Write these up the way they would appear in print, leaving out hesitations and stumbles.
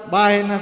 bahen na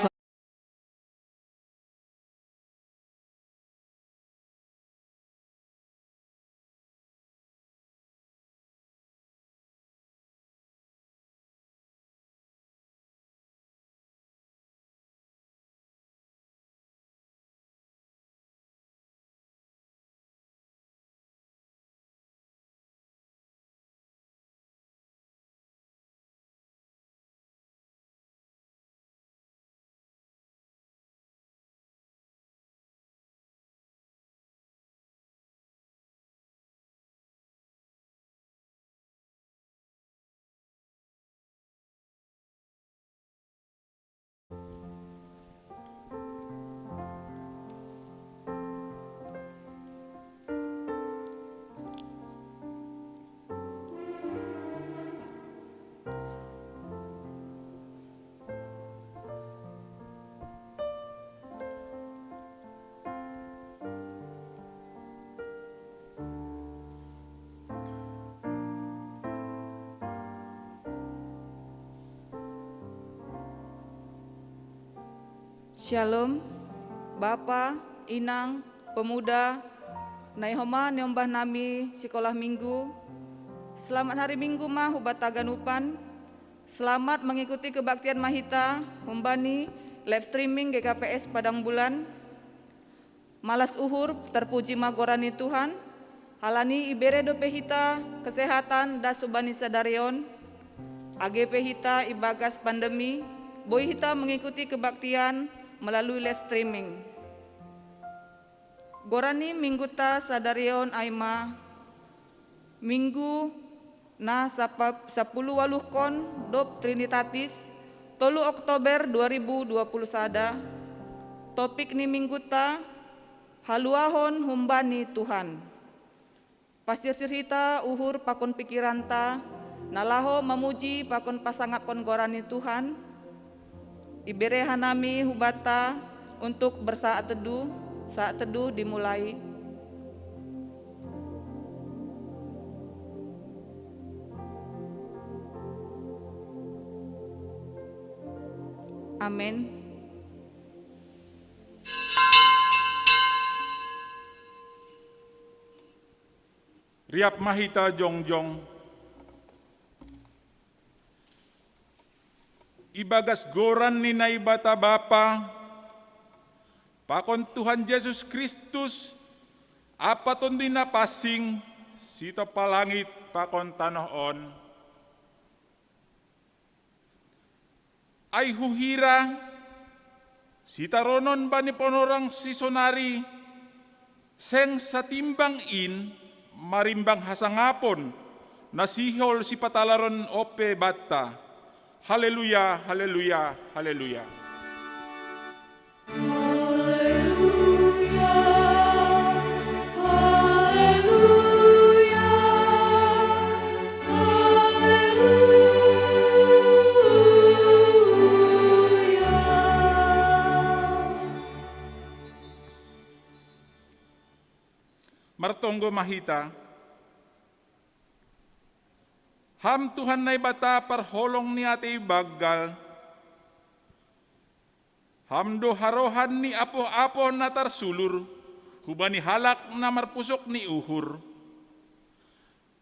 Shalom, Bapa, Inang, pemuda, naihoma nyombah nami sekolah minggu. Selamat hari Minggu mah hubat taganupan. Selamat mengikuti kebaktian Mahita, humbani, live streaming GKPS Padang Bulan. Malas uhur, terpuji magorani Tuhan. Halani ibere dope hita, kesehatan da subani sadarion. AGP hita ibagas pandemi, boy hita mengikuti kebaktian melalui live streaming. Gorani mingguta sadarion aima minggu na 10 waluh kon dop Trinitatis 3 Oktober 2020 sada. Topik ni mingguta haluahon humbani Tuhan. Pasir hita uhur pakon pikiranta nalaho memuji pakon pasangapon gorani Tuhan. Ibere hanami hubata untuk bersaat teduh. Saat teduh dimulai. Amin. Riap Mahita Jongjong. Ibagas goran ni naibata Bapa, pakon Tuhan Yesus Kristus, apa tundi na pasing, sito palangit pakon tanoon. Ay huhira, sita ronon ba ni ponorang sisonari, seng sa timbang in, marimbang hasangapon, nasihol si patalaron ope bata. Haleluya, haleluya, haleluya. Haleluya, haleluya, haleluya. Martonggo Mahita, ham Tuhan na ibata parholong ni ate bagal. Hamdo harohan ni apo-apo na tarsulur, hubani halak na marpusok ni uhur.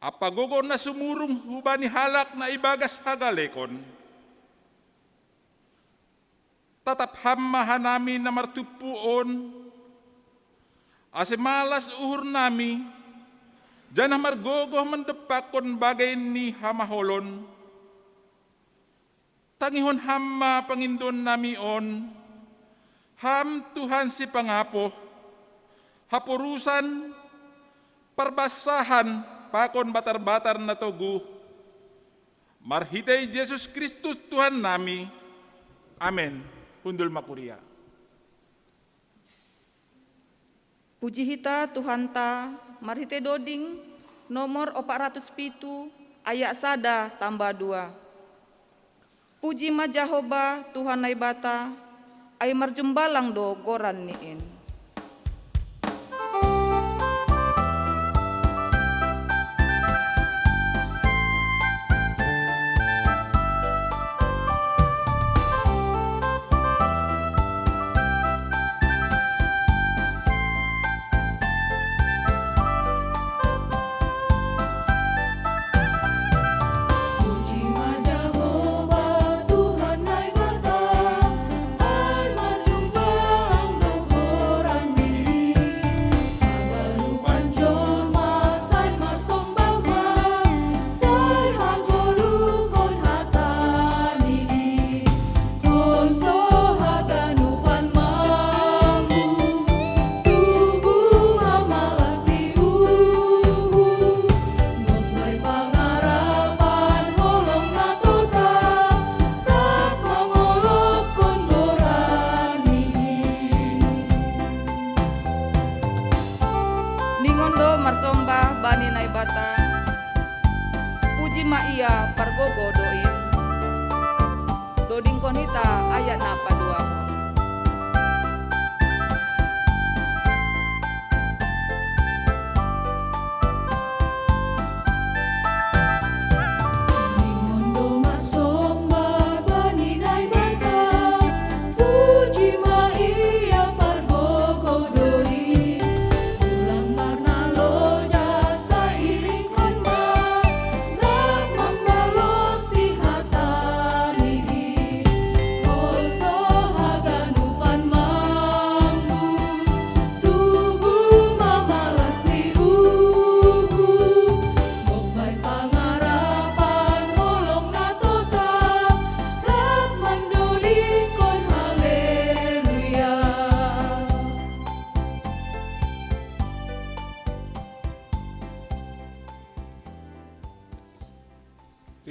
Apagogo na sumurong hubani halak na ibagas hagalekon. Tatap hammahan namin na martupuon, ase malas uhur nami, janah margogoh mendepakon bagay ni hamaholon. Tangihon hamma pangindon nami on, ham Tuhan si pangapo, hapurusan, parbasahan, pakon batar-batar na togu. Marhitay Jesus Kristus Tuhan nami. Amen. Hundul makuria. Puji hita Tuhan ta, marhite doding, nomor 407, ayat sada tambah 2. Puji ma Jahoba Tuhan naibata, ay marjumbalang do goran niin.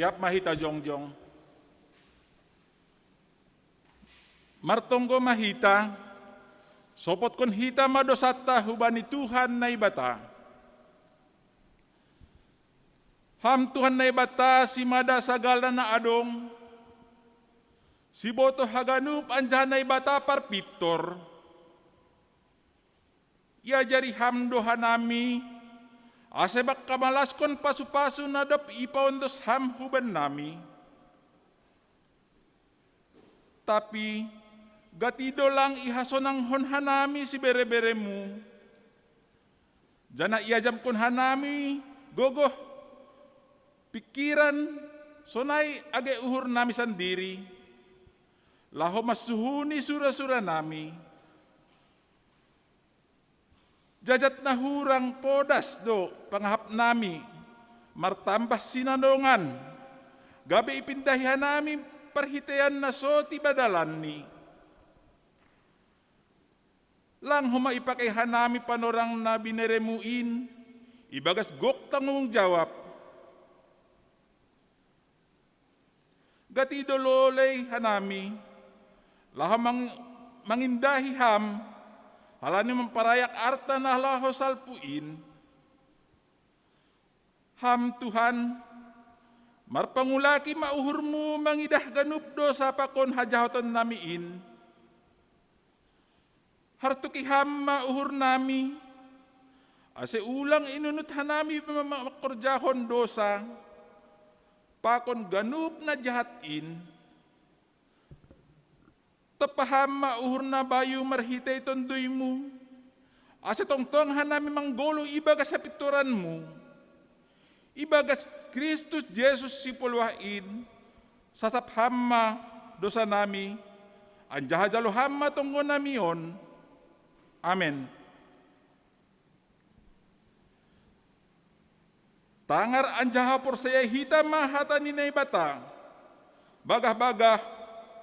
tiap mahita jongjong. Martonggo mahita, sopot kon hita madosata hubani Tuhan na ibata. Ham Tuhan na ibata si mada sagala na adong, si boto haganup anjahan na ibata parpitor. Ia jari ham doha nami, asebak kamalaskon pasu-pasu nadop ipaundos ham huban nami. Tapi gatido lang ihasonang hon hanami si bere-beremu. Jana iajam kon hanami gogoh pikiran sonai age uhur nami sendiri. Laho masuhuni sura-sura nami. Jajat na hurang podas do pangahap nami. Martambah sinandongan. Gabi ipindahihan nami perhitean na so tibadalan ni. Lang huma ipakaihan nami panorang na bineremuin. Ibagas gok tanggung jawab. Gatido lolay hanami, lahamang mangindahi ham, halani memparayak arta na laho salpuin. Ham Tuhan, marpangulaki mauhurmu mangidah ganup dosa pakon hajahotan namiin. Hartuki ham mauhur nami, ase ulang inunut hanami makorjahon dosa, pakon ganup na jahatin, tapaham mauhur na bayu marhitay tonduymu, asa tongtong hanami manggolo ibagas sa pituranmu, ibagas Kristus Jesus si pulwain, sasap hamma dosa nami, anjahajalo hamma tonggo namion. Amen. Tangar anjaha por saya hitam mahata ni naibata, bagah-bagah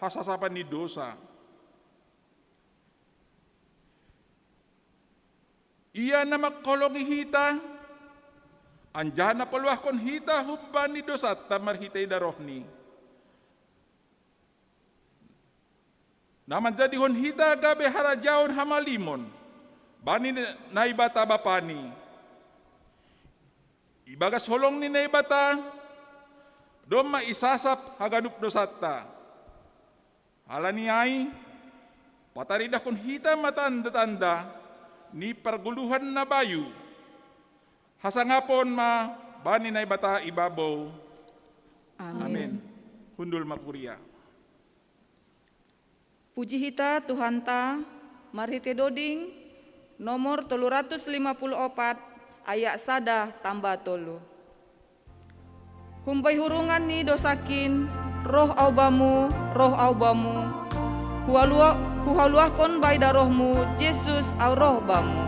hasasapan ni dosa. Ia na makolongi hita, anjaha na paluah kon hita humban ni dosa tamar hitay darohni. Naman jadi hon hita gabe harajaon hamalimon, bani naibata bapani. Ibagas holong ni naibata, doma isasap haganup dosata. Halani ay, pataridah kun hita matanda-tanda, ni perguluhan na bayu. Hasangapon ma, bani naibata ibabaw. Amen. Hundul makuria. Puji hita Tuhan ta, marhite doding, nomor 354, ayak sada tambah tolu. Humbai hurungan ni dosakin, roh aubamu, huhaluah kon bai darohmu, Yesus au roh bamu.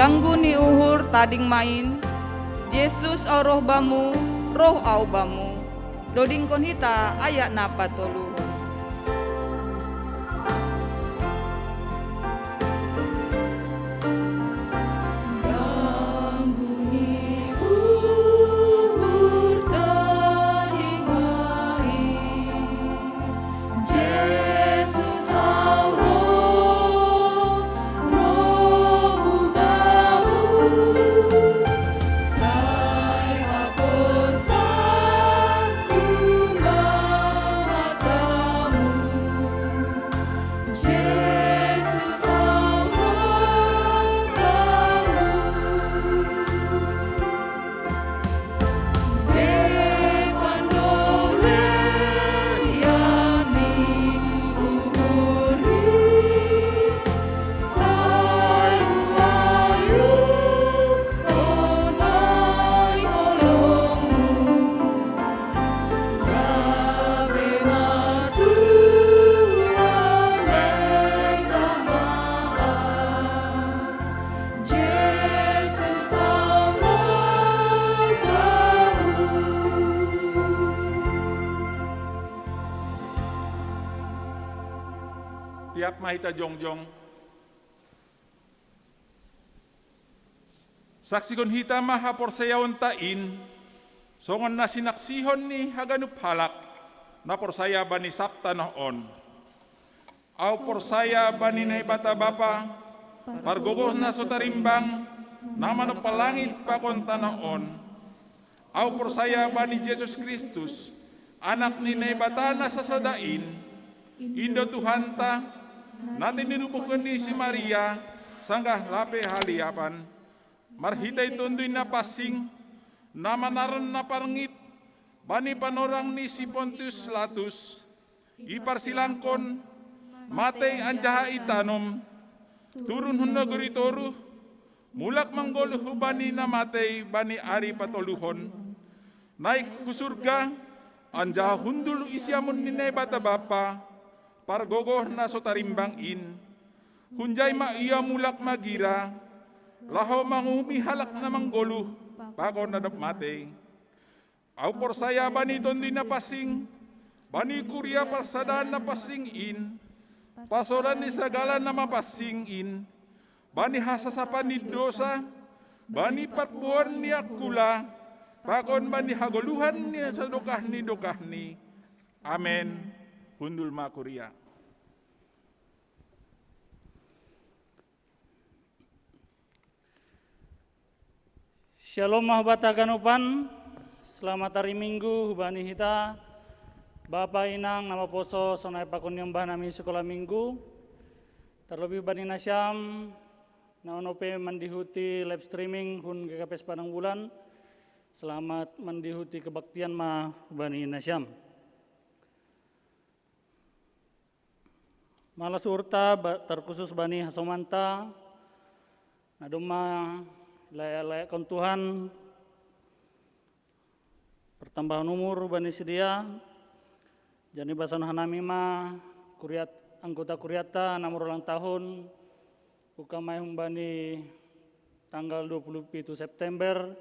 Ganggu ni uhur tading main, Yesus au roh bamu, roh au bamu. Doding kon hita ayak napa tolu. Tiap mahita jongjong. Saksikon hita maha porsayaon tain, songon na sinaksihon ni haganup halak, na porsaya bani sabta noon. Au porsaya bani na ibata bapa, pargogos na sotarimbang, naman o palangit pakon tanaon. Au porsaya bani Jesus Kristus, anak ni naibata na sasadain, Indo Tuhanta, natin ninubukan ni si Maria, sanggah lape haliapan, marhitay tundoy na pasing, namanaran na parangit, bani panorang ni si Pontius Latus, iparsilangkon, matay anjaha itanom, turun hunna guritoru, mulak manggoluhu bani na matay, bani ari patoluhon, naik husurga, anjaha hundul isyamun ni bata bapa, pargogoh na sotarimbang in, hunjay ma iya mulak magira, laho mangumi halak na manggoluh, pako na dapmate. Au porsaya bani tondi na pasing, bani kuria parsadaan na pasing in, pasoran ni sagala na mapasing in, bani hasasapan ni dosa, bani patbuan ni akula, pakon bani hagoluhan ni sa dokah ni. Amen. Hundul makuria. Shalom mahbata ganupan, selamat hari Minggu hubani hita, Bapa inang nama poso sonai pakon yang nami sekolah Minggu, terlebih bani nasyam, na onope mandihuti live streaming hun GKP Padang Bulan, selamat mandihuti kebaktian ma bani nasyam. Malas urta terkhusus bani hasomanta, nadoma layak kon Tuhan, pertambahan umur bani sedia, jadi basan hanami ma kuriat anggota kuriata nomor ulang tahun, ukamai bani tanggal 27 September,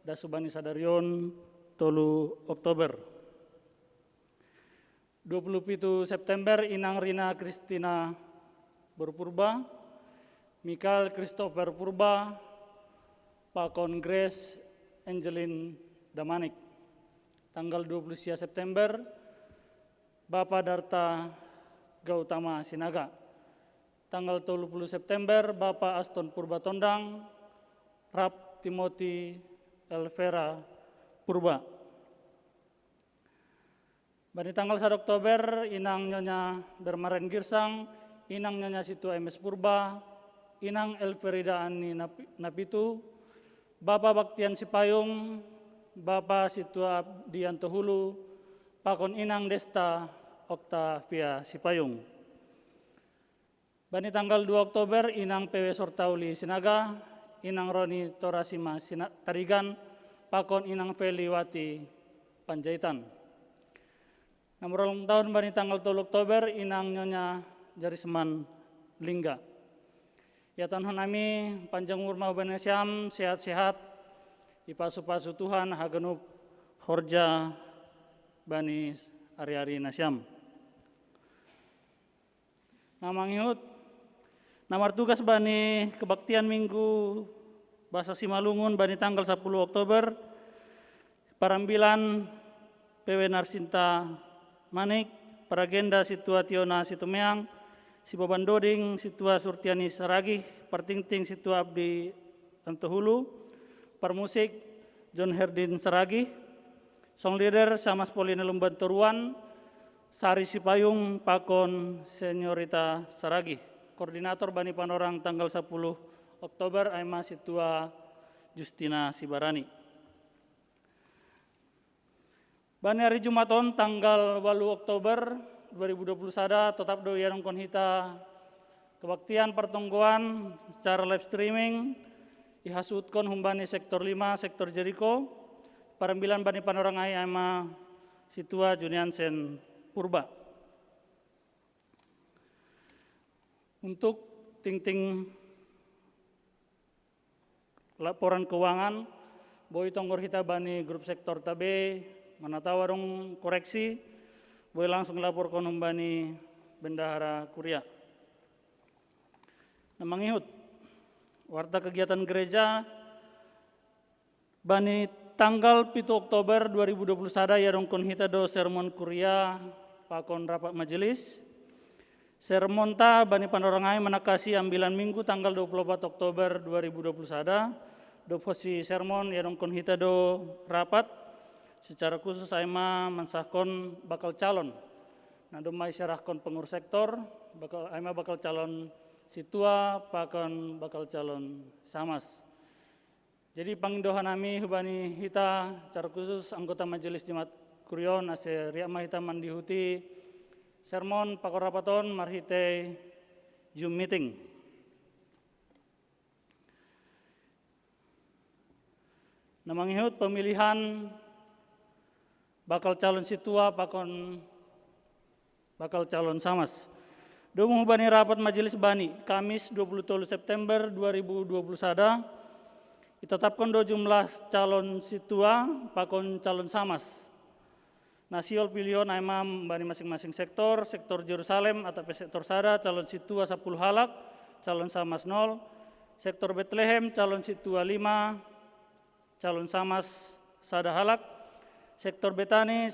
dasubani sadarion 3 Oktober. 27 September inang Rina Kristina Berpurba, Mikael Christopher Purba, Pakon Grace Angelin Damanik. Tanggal 20 September, Bapak Darta Gautama Sinaga. Tanggal 30 September, Bapak Aston Purba Tondang, Rap Timothy Elvera Purba. Bani tanggal 1 Oktober, inang Nyonya Bermaren Girsang, inang Nyonya Situ MS Purba, inang Elverida Ani Napitu, Bapak Baktian Sipayung, Bapak Situ Abdianto Hulu, Pakon inang Desta Oktavia Sipayung. Bani tanggal 2 Oktober, inang PW Sortauli Sinaga, inang Roni Torasima Tarigan, Pakon inang Feliwati Panjaitan. Nomor ulang tahun bani tanggal 3 Oktober, inang Nyonya Jarisman Lingga. Ya Tuhan nami panjang umur mau bani Syam, sehat-sehat, ipasu-pasu Tuhan hagenup horja bani ari-ari nasyam. Namanghihut namar tugas bani kebaktian Minggu Bahasa Simalungun bani tanggal 10 Oktober parambilan PW Narsinta Manik, Paragenda Situa Tiona Situmeang, Sibabandoding Situa Surtiani Saragih, Partingting Situa Abdi Antohulu, Parmusik John Herdin Saragih, Song Leader Samas Polina Lumbantoruan, Sari Sipayung Pakon Senyorita Saragih, Koordinator Bani Panorang tanggal 10 Oktober Aima Situa Justina Sibarani. Bani hari Jumaton tanggal 8 Oktober 2020 sada tetap do yarong konhita kebaktian pertonggoan secara live streaming ihasutkan humbani sektor 5 sektor Jeriko parambilan bani panorangai ama situa Juniansen Purba. Untuk ting-ting laporan keuangan boy tonggor kita bani grup sektor tabe manata warung koreksi boy langsung lapor konom bani bendahara kuria. Namanghihut warta kegiatan gereja bani tanggal 7 Oktober 2020 sada yarong konhita do sermon kuria pakon rapat majelis. Sermon ta bani panorangai manakasi ambilan minggu tanggal 24 Oktober 2020 sada. Do posi sermon yarong konhita do rapat secara khusus aima mensahkon bakal calon. Nah domai syarahkon pengurus sektor, aima bakal calon situa, pakon bakal calon samas. Jadi pangindohan nami hubani hita secara khusus anggota majelis Jemaat Kurion ase riama hita mandihuti sermon pakon rapaton marhite Zoom meeting. Namanghihut pemilihan bakal calon situa pakon bakal calon samas. Domuh bani rapat majelis bani Kamis 23 September 2020 sada ditetapkan do jumlah calon situa pakon calon samas. Nasiol pilihan aimam bani masing-masing sektor, sektor Yerusalem atau sektor sada calon situa 10 halak, calon samas 0, sektor Bethlehem calon situa 5, calon samas sada halak, sektor Betani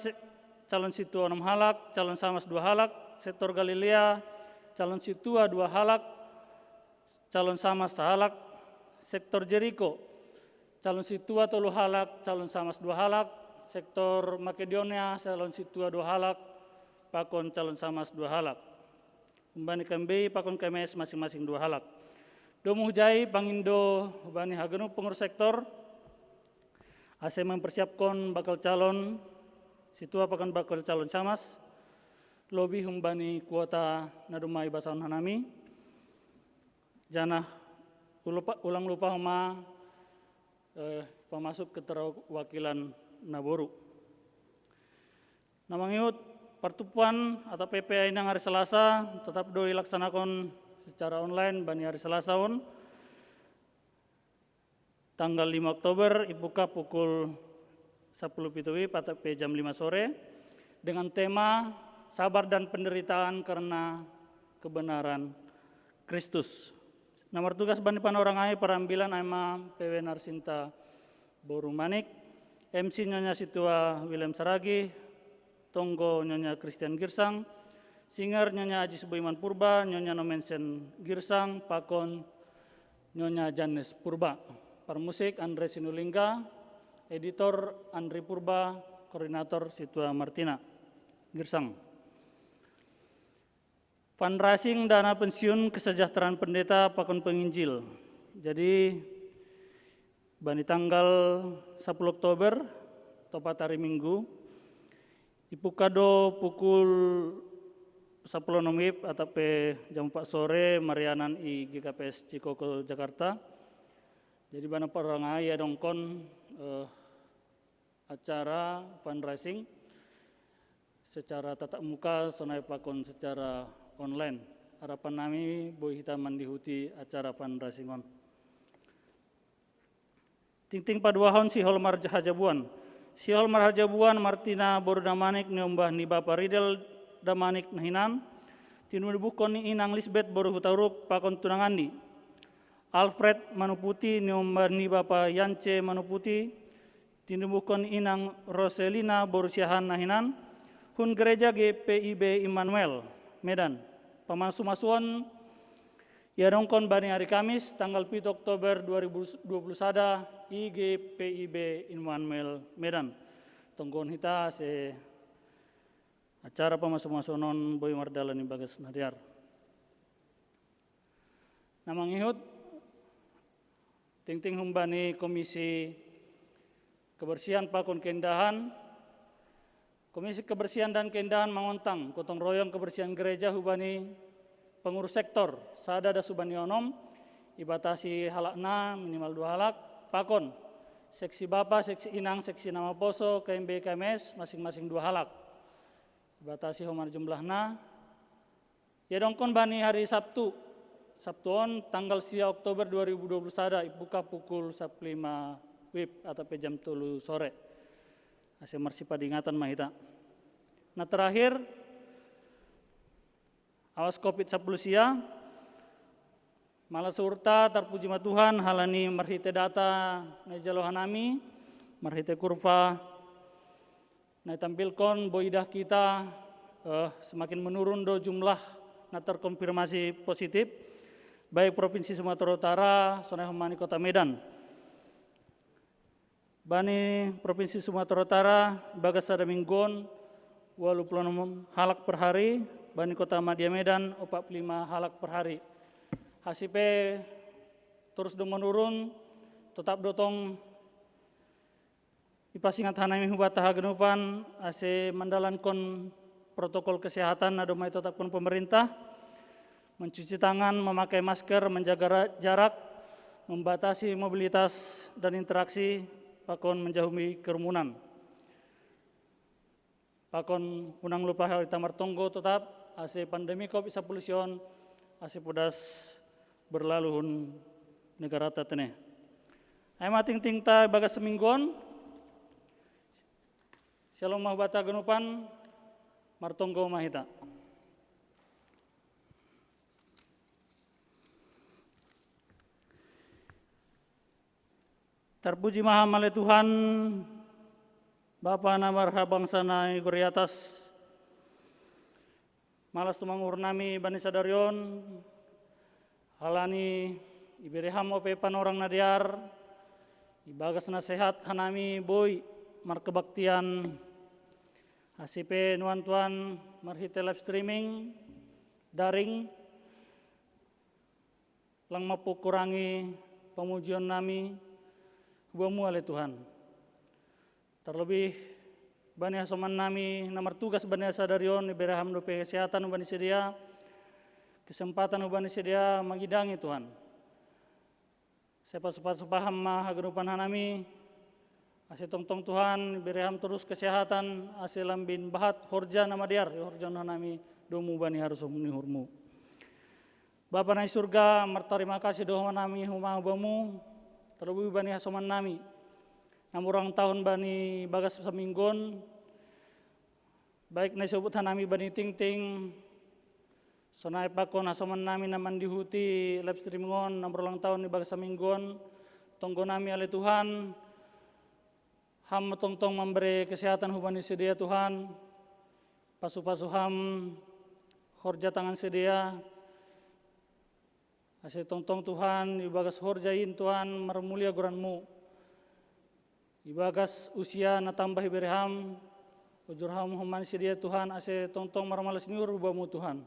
calon situa 6 halak, calon samas 2 halak, sektor Galilea calon situa 2 halak, calon samas 1 halak, sektor Jeriko calon situa 3 halak, calon samas 2 halak, sektor Makedonia calon situa 2 halak, pakon calon samas 2 halak. Umbani kambe pakon KMS masing-masing 2 halak. Domuh jai pangindo bani hagenu pengurus sektor ase mempersiapkan bakal calon situa pakon bakal calon samas lobi humbani kuota nadumai basaon hanami janah ulang lupa homa pemasuk keterwakilan Naboru. Namanghihut pertupuan atau PPA inang hari Selasa tetap do dilaksanakan secara online bani hari Selasa on tanggal 5 Oktober dibuka pukul 10 pituwi pada jam 5 sore dengan tema sabar dan penderitaan karena kebenaran Kristus. Nomor tugas bani panorangai perambilan aima PW Narsinta Boru Manik, MC Nyonya Situa William Saragi, Tonggo Nyonya Christian Girsang, Singer Nyonya Aji Suboiman Purba, Nyonya Nomensen Girsang, Pakon Nyonya Janes Purba. Permusik Andre Sinulinga, editor Andri Purba, koordinator Situa Martina Girsang. Fundraising dana pensiun kesejahteraan pendeta pakon penginjil. Jadi bani tanggal 10 Oktober tepat hari Minggu ipukado pukul 10 nomip atau jam 4 sore Marianan i GKPS Cikoko Jakarta. Jadi bana perangai ya dongkon acara fundraising secara tatap muka sonai pakon secara online. Harapan nami boy kita mandihuti acara fundraising on. Tingting paduahon si Holmar Hajabuan. Si Holmar Hajabuan Martina Boru Damanik niombah ni Bapa Ridel Damanik nahinan. Tinubukon ni Inang Lisbeth Boru Hutauruk pakon tunangandi. Alfred Manuputi niombah ni Bapa Yance Manuputi. Tinubukon ni Inang Roselina Boru Siahan nahinan. Hun Gereja GPIB Immanuel Medan. Pamasuan ya dongkon bani hari Kamis tanggal 7 Oktober 2021 IGPIB Immanuel Medan. Tonggon hita se acara pamasunon boy mardalan bagas nadiar. Namang ihut tingting humbani Komisi Kebersihan Pakon Keindahan. Komisi Kebersihan dan Keindahan mengontang gotong royong kebersihan gereja hubani pengurus sektor sada da subani onom ibatasi halakna minimal 2 halak pakon seksi bapa, seksi inang, seksi nama poso, KMB, KMS masing-masing 2 halak ibatasi homar jumlahna ya dongkon bani hari Sabtu on tanggal 1 Oktober 2021 buka pukul 15 WIB atau jam 3 sore asal marsipa diingatan mahita. Nah terakhir awas COVID-19 sia, malas urta terpuji ma Tuhan halani marhite data na jalohanami, marhite kurva na tampilkon boidah kita semakin menurun do jumlah na terkonfirmasi positif baik Provinsi Sumatera Utara, sonai humani Kota Medan. Bani Provinsi Sumatera Utara bagas sada minggon 86 halak per hari. Bani Kota Madia Medan 45 halak per hari. Hasipe terus dong menurun, tetap dotong ipasingat hanami hubata hagenupan ase mandalankon protokol kesehatan na domai tetapkan pemerintah, mencuci tangan, memakai masker, menjaga jarak, membatasi mobilitas dan interaksi, pakon menjauhi kerumunan. Pakon unang lupa hal tamar tonggo tetap ase pandemi COVID-19 ase podas berlalu hun negara tatene. Ay mating-ting ta bagas seminggon. Shalom mahbata genupan martonggo mahita. Terpuji maha male Tuhan Bapa na marha bangsa na iguri atas malas tumangur nami bani sadarion halani ibireham ope panorang nadiar ibagas na sehat hanami boy markebaktian hasipe nuan tuan marhite live streaming daring lang mapu kurangi pemujian nami hubamu ale Tuhan. Terlebih bani hasoman nami nomor tugas bani sadarion iberaham dope kesehatan ubani sedia kesempatan ubani sedia magidangi Tuhan. Sepas paham mah hagenupan hanami ase tong Tuhan iberaham terus kesehatan ase lambin bahat horja nama diar horja hanami domu bani harus menihurmu. Bapa na surga terima kasih doa nami huma ubamu terlebih bani hasoman nami. Namurang tahun bani bagas seminggon baik na sebut hanami bani ting-ting sonai pakon hasoman nami naman dihuti live streamingon namurang tahun ni bagas seminggon tonggo nami ale Tuhan ham tong-tong memberi kesehatan hubani sedia Tuhan pasu-pasu ham horja tangan sedia ase tong-tong Tuhan ibagas horjain Tuhan marmulia guranmu ibagas usia na tambah iberham ujurham human sedia Tuhan ase tong-tong marmalas niur ubamu Tuhan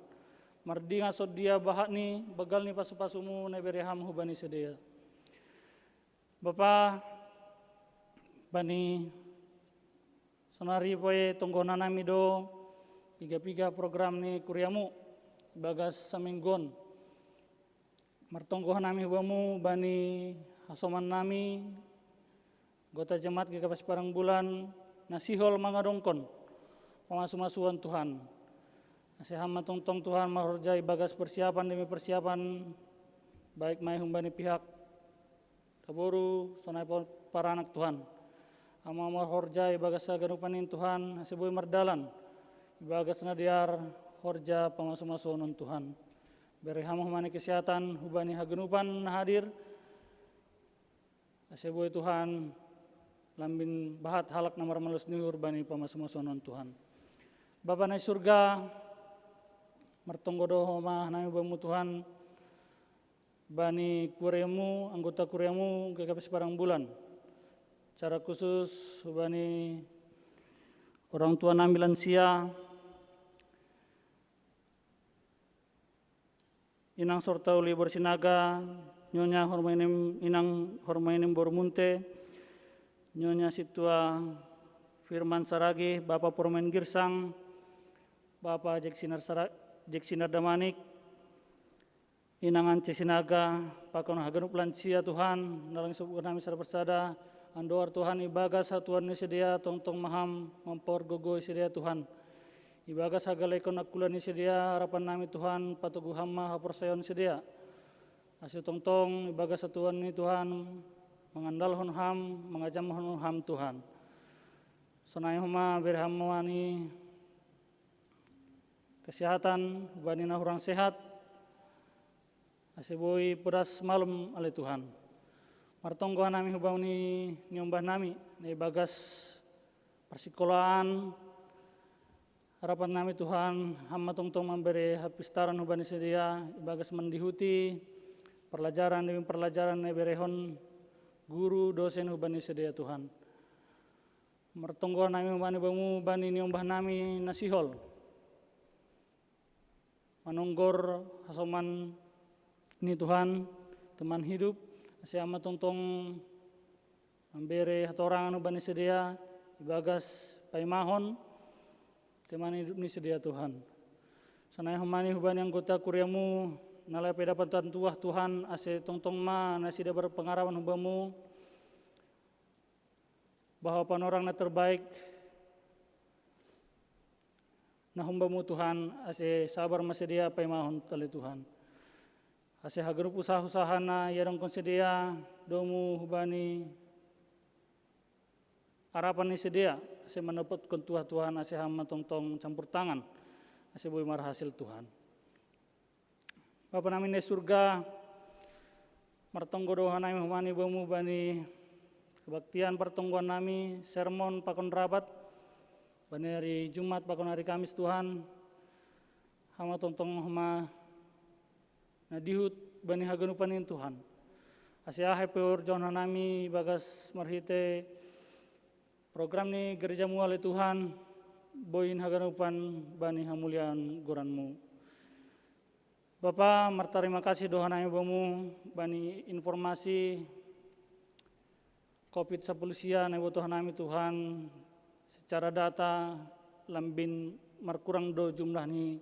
mardinga sodia bahak ni bagal ni pasu-pasumu na iberham hubani sedia Bapa bani sonari poe tonggona nami do piga-piga program ni kuriamu ibagas saminggon martonggo nami hubamu bani hasoman nami gota jemaat gagapas parang bulan nasihol mga dongkon pamasu-masuan Tuhan asiham tong-tong Tuhan mahorjai bagas persiapan demi persiapan baik mai humbani pihak kaboru sonai para anak Tuhan. Ama horja ibagas ganupanin Tuhan asibui mardalan ibagas nadiar horja pamasu-masunon Tuhan. Beri hamani kesehatan hubani hagenupan hadir asibui Tuhan lambin bahat halak namar malus niur bani pamasu-masunon Tuhan. Bapa na surga martonggodo homa nami bamu Tuhan bani kuremu anggota kuremu GKP Separang Bulan. Secara khusus bani orang tua nami lansia, inang sorta uli bersinaga, nyonya hormainim inang hormainim bormunte, nyonya situa Firman Saragi, Bapak Pormen Girsang, Bapak Jeksinar Damanik, inangan Cesinaga, Pakon Hagenup lansia Tuhan, nalang sebut nami sarap bersada, andoar Tuhan ibagas satuan ni sedia tong maham mampor gogo sedia Tuhan. Ibagas hagalekon akulan ni sedia harapan nami Tuhan patugu hamma haporsayon sedia. Asyik tong ibagas satuan ni Tuhan mengandal hon ham mengajam hon ham Tuhan. Sonai homa berhamwani kesehatan bani nahurang sehat. Asibui pedas malam oleh Tuhan. Martonggo nami hubau ni nyombah nami ni bagas persikolahan harapan nami Tuhan hamba tong memberi hapistaran hubani sedia bagas mendihuti pelajaran demi pelajaran ni berehon guru dosen hubani sedia Tuhan. Martonggo nami hubani bamu bani nyombah nami nasihol manunggor hasoman ni Tuhan teman hidup siama tongtong memberi hatorangan ubani sedia ibagas paimahon teman hidup ni sedia Tuhan. Sanai humani hubani anggota kuriamu nalai pedapatan tuah Tuhan ase tongtong ma nasida berpengarawan hubamu bahwa panorang na terbaik na humbamu Tuhan ase sabar masedia paimahon tali Tuhan. Ase hagerup usaha-usahana yadong konsedia domu hubani harapan ni sedia ase mendapat kontuah Tuhan ase hama tongtong campur tangan ase boi marhasil Tuhan. Bapa nami di surga martonggo doha nami humani bomu bani kebaktian pertonggoan nami sermon pakon rabat bani hari Jumat pakon hari Kamis Tuhan hama tongtong hama na dihut bani hagenupanin Tuhan. Asia hepeur jona nami bagas marhite program ni gereja muale Tuhan boin hagenupan bani hamulian goranmu. Bapa martarima kasih doa nami bamu bani informasi COVID-19 sia na butuh nami Tuhan secara data lambin markurang do jumlah ni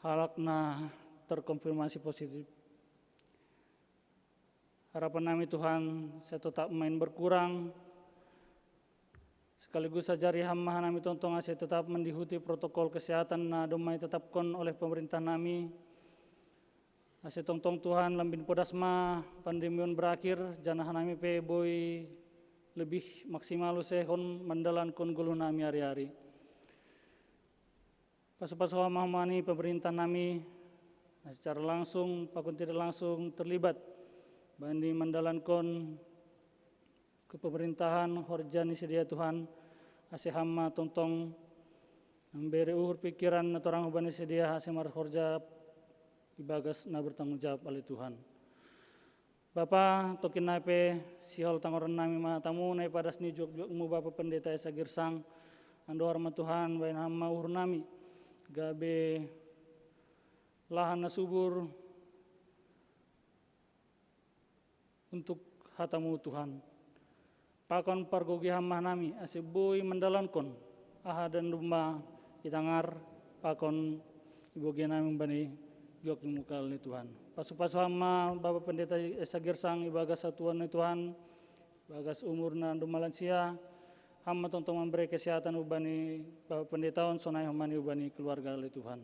halakna terkonfirmasi positif. Harapan nami Tuhan saya tetap main berkurang sekaligus sajari hamba nami tontong saya tetap mendihuti protokol kesehatan na domai tetapkan oleh pemerintah nami. Ase tongtong Tuhan lambin podasma pandemion berakhir janah nami pe boy lebih maksimal usehon mandalan kon gulu nami hari-hari. Pasu-pasu hamani pemerintah nami secara langsung, pakun tidak langsung terlibat bandi mendalankan kepemerintahan horjani sedia Tuhan ase hamma tongtong memberi uhur pikiran orang ubani sedia ase mar horja ibagas na bertanggung jawab oleh Tuhan. Bapa tokin nape sihol tangoran nami matamu nai padas ni jog-jogmu Bapa Pendeta Esa Girsang ando hormat Tuhan bain hamma uhur nami gabe lahan na subur untuk hatamu Tuhan. Pakon pargogi hamah nami asibui mendalankon aha dan rumah itangar pakon ibogi nami bani jok mukal ni Tuhan. Pasu-pasu hama Bapak Pendeta Esa Girsang ibagas satuan ni Tuhan bagas umur na dumalansia hama tontong memberi kesehatan ubani Bapak Pendeta on sonai hamani ubani keluarga oleh Tuhan.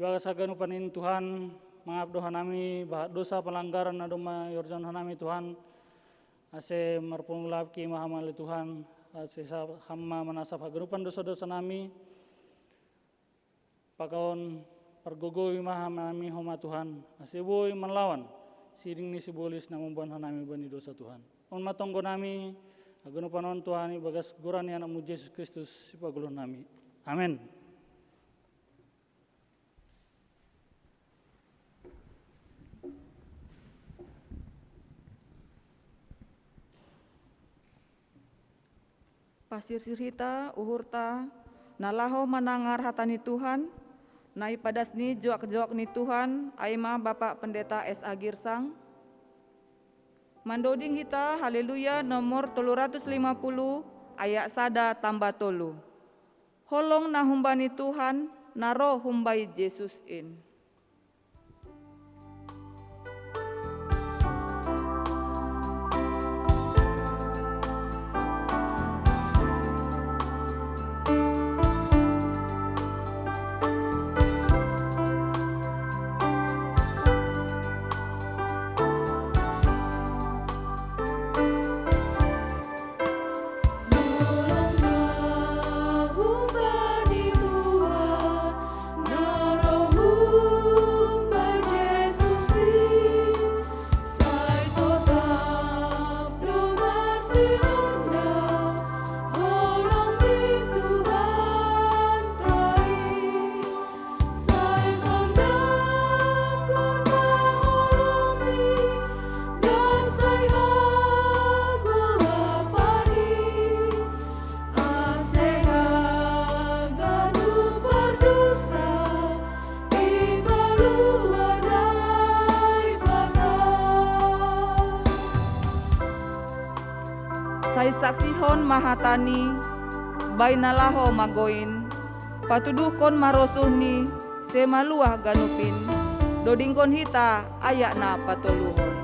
Ibagas aganupanin Tuhan maaf doa nami dosa pelanggaran na doma yorjan nami Tuhan. Ase marpungulap ki mahamali Tuhan. Ase hamma manasap haganupan dosa-dosa nami. Pakaon pergogoy mahamami homa Tuhan. Ase boy melawan. Siring ni sibolis na membuan nami bani dosa Tuhan. On matonggo nami haganupan Tuhan bagas gurani anakmu Yesus Kristus sipagulun nami. Amin. Pasir sirhita, uhurta, nalaho manangar hatani Tuhan, nai padas ni joak-joak ni Tuhan, aima Bapak Pendeta S.A. Girsang. Mandoding hita, haleluya, nomor 350, ayak sada tambah tolu. Holong na humbani Tuhan, naro humbai Yesus in. Sai saksihon mahatani, bay nalaho magoin, patudukon marosuhni, semaluah ganupin, dodingkon hita ayak na patoluhon.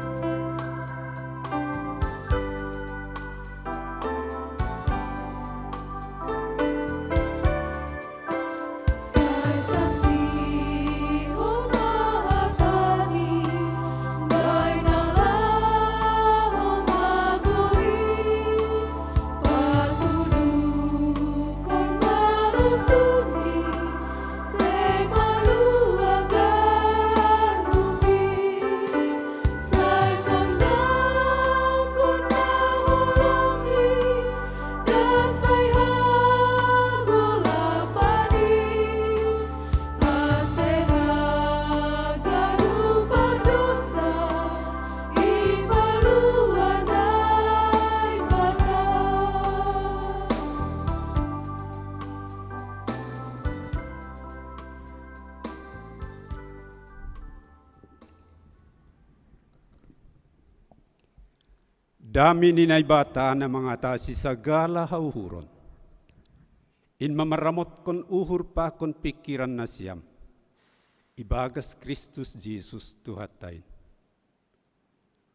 Dami ninay bata na mga tasi sagala hauhuron. In mamaramot kon uhur pa kon pikiran na siyam. Ibagas Kristus Jesus tuhatay.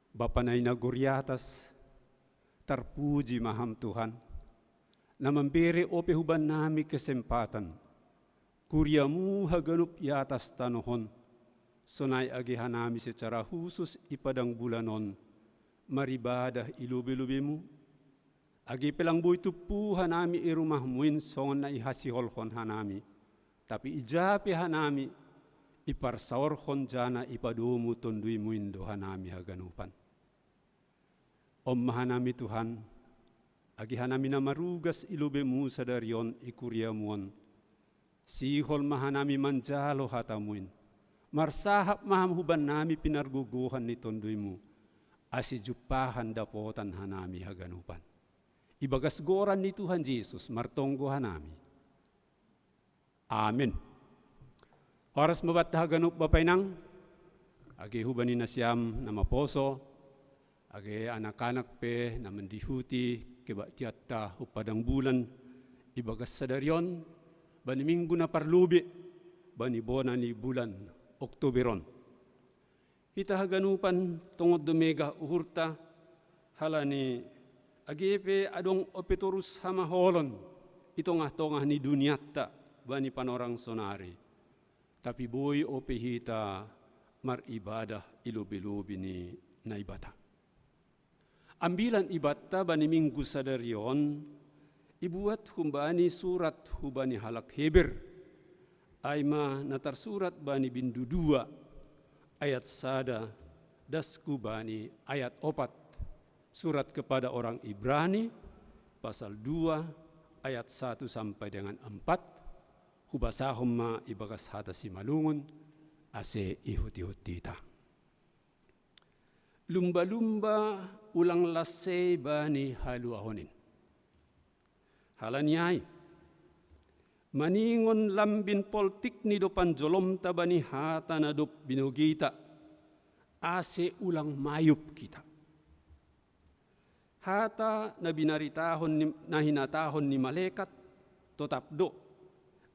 Bapanay na guryatas, tarpuji maham Tuhan, na mambere ope huban nami kesempatan. Kuryamu haganup yatas tanohon, sonay agihan nami secara khusus ipadang bulanon, maribadah ilubi-lubimu, agi pelang buitu pu hanami irumahmuin songon na ihasiholhon hanami, tapi ijapi hanami iparsaorhon jana ipadumu tundui muindo hanami haganupan. Om mahanami Tuhan, agi hanami na marugas ilubimu sadarion ikuriamuon, sihol mahanami manjalo hatamuin, marsahap maham huban nami pinarguguhan ni tunduimu, asi jupahan dapotan hanami haganupan. Ibagas goran ni Tuhan Yesus martonggo hanami. Amin. Oras mabat haganup bapainang, agi hubanin na siyam na maposo, agi anak-anak pe na mandihuti kiba tiyatta upadang bulan, ibagas sadaryon, bani minggu na parlubi, bani bona ni bulan Oktoberon. Ita haganupan tungod dumega uhurta halani agepe adong opetorus hamaholon itong atong ni duniatta bani panorang sonari. Tapi boy ope hita maribadah ilobi-lobi ni naibata. Ambilan ibata bani minggu sadarion, ibuat humbani surat hubani halak Heber, aima natar surat bani bindu 2 ayat sada dasku bani ayat 4, surat kepada orang Ibrani pasal 2 ayat 1 sampai dengan 4, hubasahum ma ibagas hata si malungun ase ihut-ihut tita. Lumba-lumba ulang lasei bani haluahonin. Halanyai, maningon lambin poltik ni dopan jolom tabani hata na dop binugita, ase ulang mayup kita. Hata na binaritahon na hinatahon ni malaikat, totap do,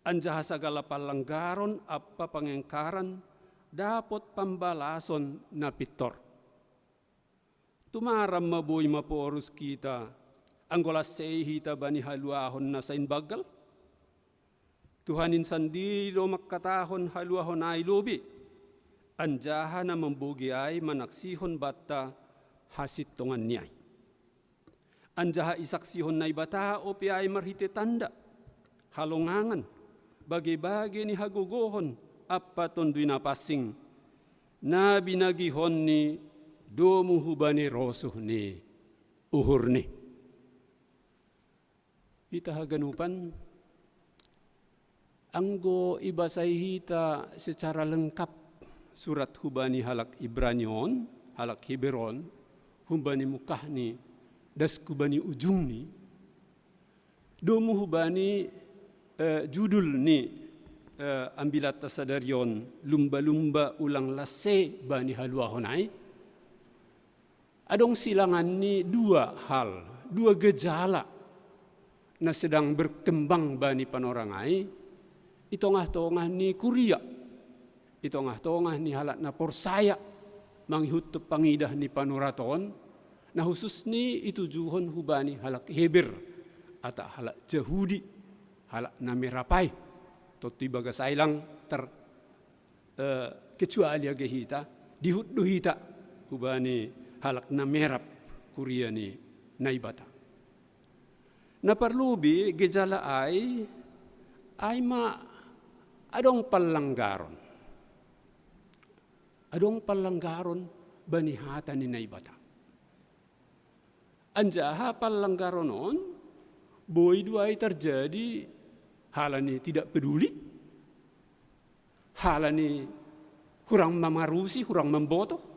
anjaha sagala palanggaron apa pangengkaran, dapat pambalason na pitor. Tumaram maboy maporus kita, anggolas sehita bani haluahon na sain bagal. Tuhanin sandilo makatahon haluahon ay lobi, anjaha na mambugi ay manaksihon bata hasit tongan niyay. Anjaha isaksihon na ibata o ay marhite tanda, halongangan, bagi-bagi ni hagugohon, apaton duy napasing, na binagihon ni domu hubani rosuh ni uhur ni. Hita haganupan, anggo ibasay hita secara lengkap surat hubani halak Ibranion, halak Heberon, hubani mukah ni, das kubani ujung ni, domu hubani judul ni ambilat tasadarion, lumba-lumba ulang lase bani haluahonay. Adong silangan ni 2 hal, 2 gejala na sedang berkembang bani panorangai. Itongah-tongah ni kuria, itongah-tongah ni halat na porsaya, manghut pangidah ni panuraton, na khusus ni itujuhon hubani halak Heber, ata halak Jahudi, halak na merapay, toti bagasailang kecuali agahita, dihut-duhita hubani halak na merap kuria ni naibata. Naparlubi gejala ay ma adong palanggaron. Adong palanggaron bani hata ni naibata. Anjaha palanggaron on, boy dua ay terjadi halani tidak peduli, halani kurang mamarusi, kurang memboto.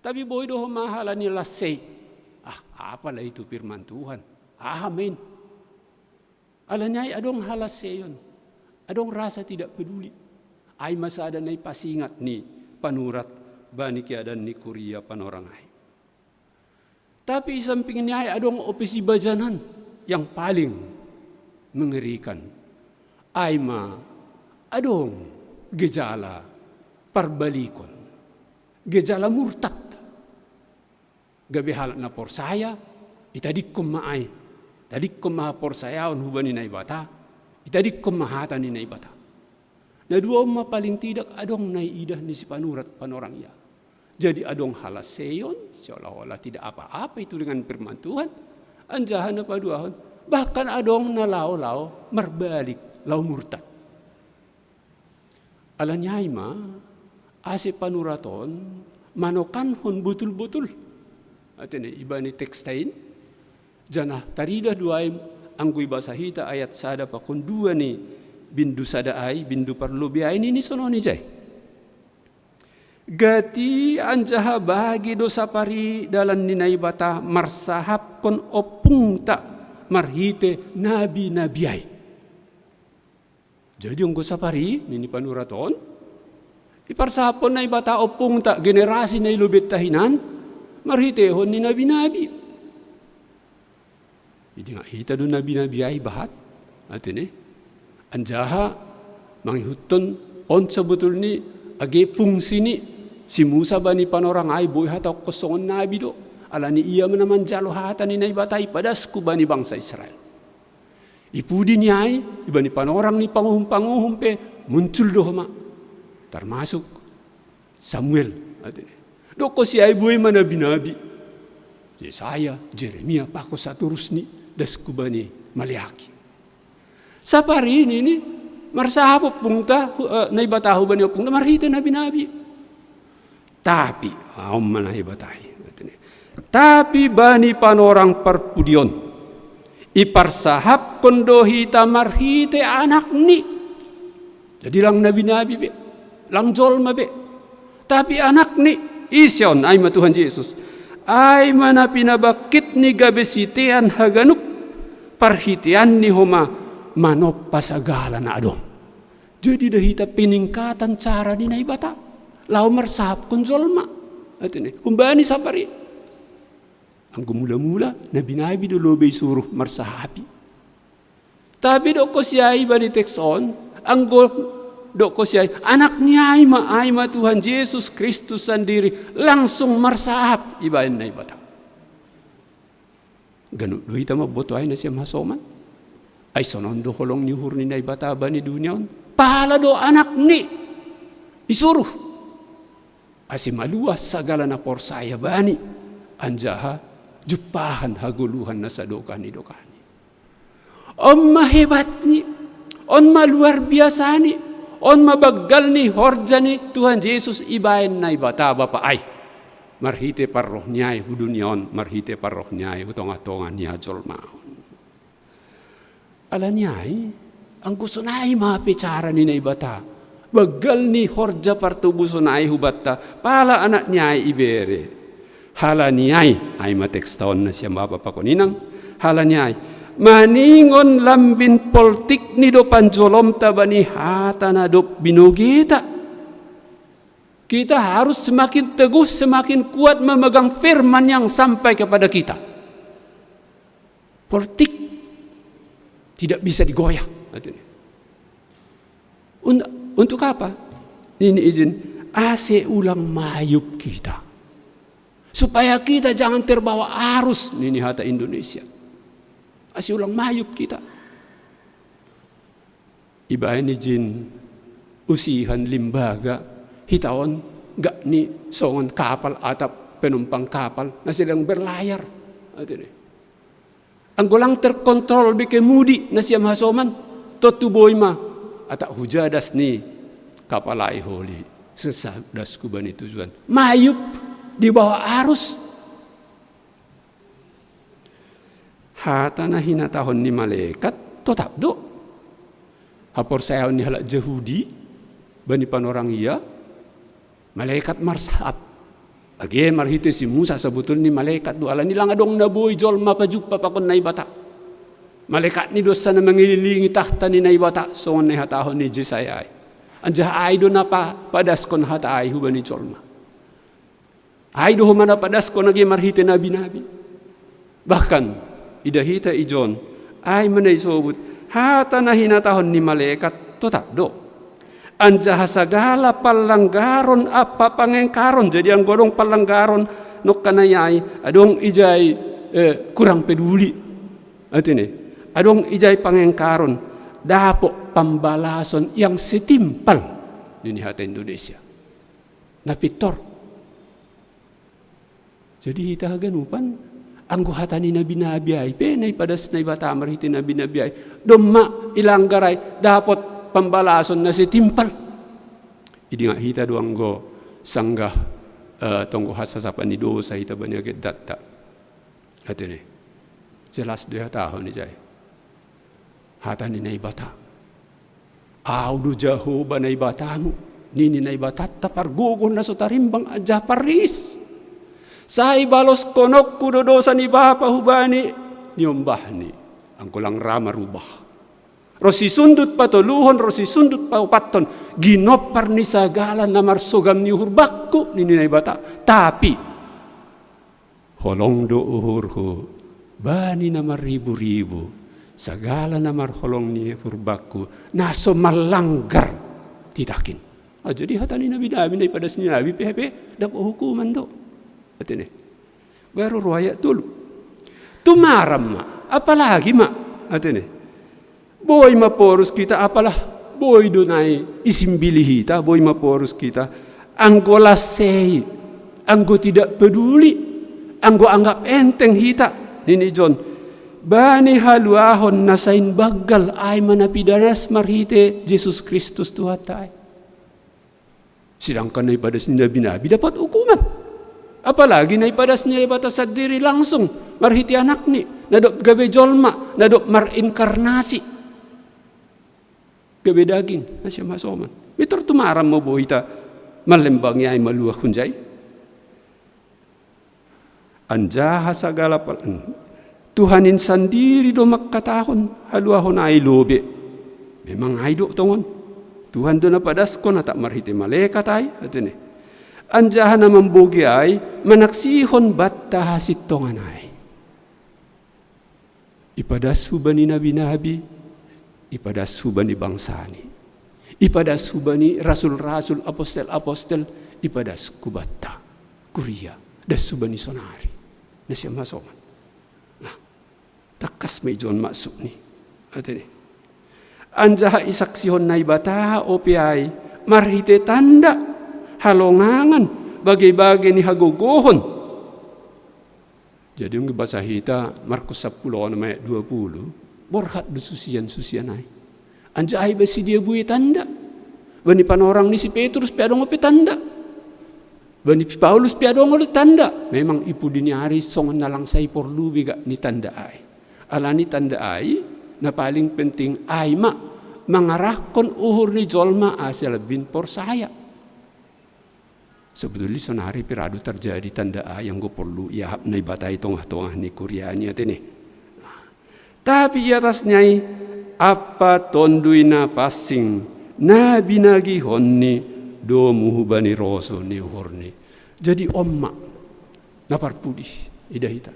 Tapi boy doh mahala ni lasei. Apalah itu firman Tuhan. Amin. Alanyai adong halaseyon. Adong rasa tidak peduli. Ay masada na ipasingat ni panurat bani kiadan ni kuria panorangai. Tapi samping ni ay adong opisi bajanan yang paling mengerikan. Ay adong gejala parbalikon. Gejala murtad. Gabi halak na porsaya, itadik kum maay, tadik kum maha porsayaon hubani na ibata, itadik kum mahata ni na ibata. Na 2 paling tidak adong naiidah ni si panurat panorang iya. Jadi adong halaseyon, seolah-olah tidak apa-apa itu dengan firman Tuhan, anjahan na paduahon, bahkan adong na lao-lao marbalik, lao murtad. Alanyay ase panuraton, manokanhon betul-betul. Atene ibani tekstain, janah tarida 2 anggui basahita ayat sada pakun 2 ni bindu sada ay, bindu parlubi ay ini sononi jay. Gati anjaha bagi dosa pari dalam ninay bata marsahap kon opung tak marhite nabi-nabi ay. Jadi ang gosapari nini panuraton, iparsapon na ibata opung tak generasi na ilubit tahinan, marhitehon ni nabi-nabi. Jadi nga hita doon nabi-nabi ay bahat. At ini, anjaha, manghihuton, on sa betul ni, agi fungsi ni, si Musa ba ni panorang ay boy hataw kosongon nabi do. Ala ni iya manaman jalo hata ni naibatay padasku ba ni bangsa Israel. Ipudi niya ay, iba ni panorang ni panguhum-panguhum pe, muncul do ma. Termasuk Samuel. Doko si ay buhay manabi-nabi. Yesaya, Jeremia, pako sa turusni, das kubani, Maliaki. Sa parin ini, marsahapop pungta, naibataho ba niyo pungta, marhita nabi-nabi. Tapi, manahibatahi. Tapi bani panorang perpudion, iparsahap kondohita marhite anak ni. Jadi lang nabi-nabi be, lang jolma be. Tapi anak ni, isyon ay matuhan Yesus. Ay mana pinabakit ni gabesitean haganuk, parhitian ni homa manop pasagala na adong. Jadi dahita peningkatan cara ni naibata. Lau marsahap konjolma. At ini, humbani sapari. Ang gumula-mula, nabi-nabi do lobay suruh marsahapi. Tapi do ko siya iba ni tekson, ang do ko siya, anak niya ay ma Tuhan Yesus Kristus sendiri, langsung marsahap, ibain na ibata. Ganun do ita maboto ay na siya masoman. Ay sonon do kolong ni hurni na ibata ba ni dunyaon? Pahala do anak ni, isuruh. Asi maluwas sagala na porsaya bani, anjaha, jupahan haguluhan na sa dokani. On mahebat ni, on maluar biasa ni, on mabaggal ni, horja ni Tuhan Yesus ibayan na ibata bapa ay. Marhite parroh niyay hudunyon, marhite parroh niyay hutong-atongan niya jolmaon. Ala niyay, ang gusto na ay mapicara ni na ibata. Baggal ni horja partubuso na ay hubata, pala anak niya ay ibere. Hala niyay ay matekstaon na siya mapapakuninang. Hala niyay, maningon lambin poltik ni do panjolom tabani hata na do binugita. Kita harus semakin teguh, semakin kuat memegang firman yang sampai kepada kita. Politik tidak bisa digoyah. Untuk apa? Ini izin, ase ulang mayup kita. Supaya kita jangan terbawa arus ini hata Indonesia. Ase ulang mayup kita. Ibain izin usihan limbaga hitawan gak ni songon kapal atap penumpang kapal na silang berlayar. Ang gulang terkontrol bike mudi na siya mahasoman totuboy ma atak hujadas ni kapalai holi sesadas kuban itu tujuan mayup di bawah arus. Hata na hinatahon ni malaikat tetap do hapor saya ni halak Yahudi bani panorang iya malaikat marsahap age marhite si Musa sebetulnya ni malaikat do ala nilang adong naboy jol mapajuppa pakon na ibata malaikat ni dosa na mangililingi tahta ni na ibata songon ni hatahon ni Jesaya anja ay do na pa padas kon hata ay hubani jolma ay do humana padas kon age marhite nabi-nabi bahkan idahita ijon ay manay sobut hata na hinatahon ni malaikat tetap do anja segala palanggaron apa pangengkaron jadi ang godong palanggaron nok kanayay adong ijay kurang peduli atine adong ijay pangengkaron dapo pambalason yang setimpal ini hata Indonesia napitor jadi hita ganupan anggo hata ni nabi-nabi ay penay padas na ibata marhiti nabi-nabi ay domma ilanggaray dapot pembalason na si timpal. Idi nga hita doang go sanggah tonggo hasasapan ni dosa hita banyaget data. Ate ni jelas dia tahun ni jay. Hata ni naibata. Audu jaho ba naibatamu. Nini naibatat tapargugon na sotarimbang aja paris. Say balos konok kudodosa ni bapa hubani niombah ni ang kulang rama rubah. Rosi sundut patoluhon, rosi sundut paupaton, ginopar ni sagala na marsogam ni hurbakku ni ninay bata. Tapi, holong do uhurku, bani na maribu-ribu, sagala na marholong ni hurbakku, naso malanggar titakin. Jadi hata ni nabi-nabi na ipadas ni nabi, pepe, dapat hukuman do. At ini, baru ruaya dulu. Tumaram ma, apalagi ma, at ini. Boy maporus kita apalah boy dunay isimbilihita boy maporus kita anggo lasei, anggo tidak peduli, anggo anggap enteng hita. Ini John, bani haluahon nasain bagal ay manapidanas marhite Yesus Kristus Tuhatai. Sedangkan naipadas ni nabi-nabi dapat hukuman. Apalagi naipadas ni batas diri langsung marhiti anak ni, nadop gabe jolma, nadop marinkarnasi. Gabe daging, nasya masoman. Mitur tumaram mo bohita malembangnya ay maluah kunjay. Anjaha sagala Tuhanin sendiri do magkatahon haluahon ay lobe. Memang ay do tongon. Tuhan do napadas ko na tak marhiti malaikat ay. Atin eh. Anjaha na mambogi ay manaksihon batta hasit tongan ay. Ipadas huban ni nabi-nabi, ipadas huban ni bangsani, ipadas huban ni rasul-rasul, apostel-apostel, ipadas kubatta, kuria, das huban ni sonari. Nasya masoman. Nah, takas may John masuk ni. Atin eh. Anjaha isaksihon na ibata opiay marhite tanda halongangan bagay-bagay ni hagogohon. Jadi yung bahasa hita Markus 10 na 20 borhat do susian ay. Anjahay ba si dia buhi tanda? Bani panorang ni si Petrus piadong opi tanda. Bani Paulus piadong opi tanda. Memang ipu diniari songon nalang say porlubi ga ni tanda ay. Ala ni tanda ay na paling penting ay mangarahkon uhur ni jolma asal bin porsaya. Sebetulnya sonari piradu terjadi tanda yang gue perlu ia na ibatai tongah-tongah ni kurianya tini. Tapi atasnya apa tonduina passing na binagi honni do muhubani roso ni uhurni. Jadi omma na parpudis idahita.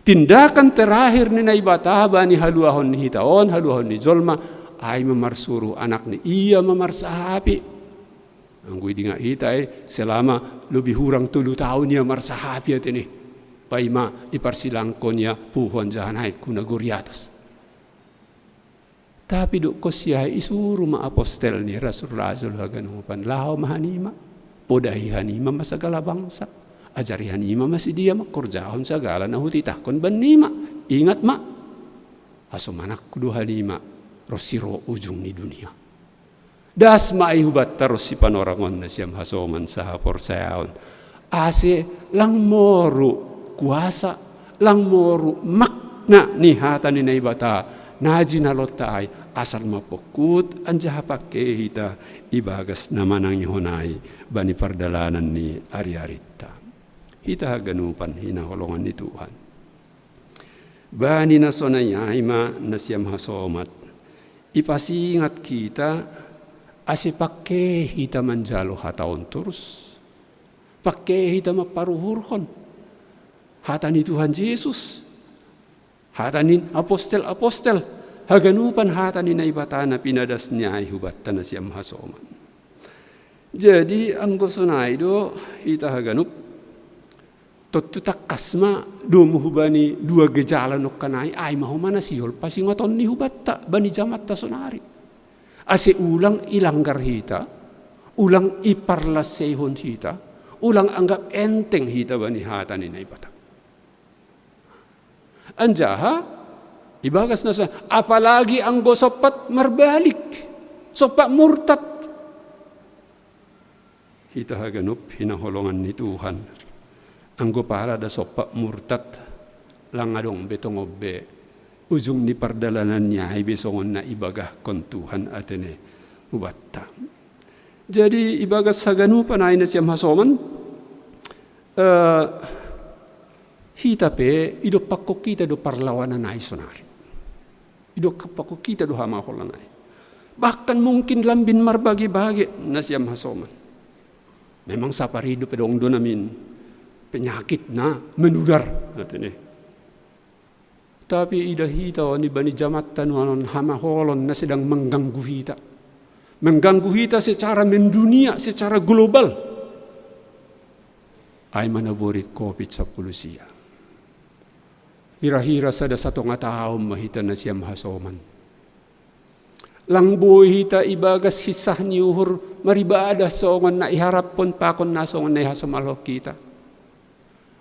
Tindakan terakhir ni naibata bani haluahon ni hitaon, haluahon ni jolma, ay mamarsuru anak ni iya mamarsahapi. Ang gue dinga hitai selama lebih hurang 3 tahun ya marsahapi at ini. Paima iparsilangkon ya puhon jahanay kuna guriatas. Tapi duk ko siya isuru ma apostel ni rasul-rasul haganupan lao mahanima. Podahi hanima masagala bangsa. Ajari hanima masih dia makorjahon sagala na hutitakon banima. Ingat ma. Asumanak kudu hanima rosiro ujung ni dunia. Das maihubat terus si panorangon na siyam hasoman sa porsayaon. Ase lang moru kuasa, lang moru makna ni hata ni naibata. Naji nalota ay asal mapukut anjaha pakai hita ibagas naman ang ihonay bani pardalanan ni ari-arita. Hita haganupan hinaholongan ni Tuhan. Bani na sonayay ma na siyam hasomat. Ipasingat kita ase pakai hita manjalo hataon terus. Pakai hita maparuhurkon. Hata ni Tuhan Yesus. Hata ni apostel-apostel. Haganupan hata ni naibatana pinadas niya ay hubat na siyam hasoman. Jadi ang gusto na do hita haganup. Tutakas ma dumuhubani 2 gejala no kanay ay mahumana sihol pasingoton ni hubatta bani jamat ta sonari. Ase ulang ilanggar hita, ulang iparlasehon hita, ulang anggap enteng hita bani hata ni naibata. Anjaha ibagas na sa apalagi ang gosopat marbalik, sopat murtat. Hita haganup hinaholongan ni Tuhan. Anggo para da sopa murtat lang adong betong obbe ujung ni pardalanan niya ay besongon na ibagah kon Tuhan atene ubatta. Jadi ibagas haganupan ay na siyam hasoman hita pe idop pakko kita do parlawanan ay sonari. Idop pakko kita do hamaholan ay. Bahkan mungkin lambin marbagi-bagi na siyam hasoman. Memang saparido pedong do namin penyakit na menudar natin eh. Tapi idah hita ni bani jamat tanuanon hamaholon na sedang mengganggu hita. Mengganggu hita secara mendunia, secara global. Ay manaborit COVID sa pulusiya. Hira-hira sada 1 tahun mahita na siyam hasoman. Lang buhay hita ibagas hisah ni uhur maribada songon na iharap pon pakon na songon na ihasamalok kita.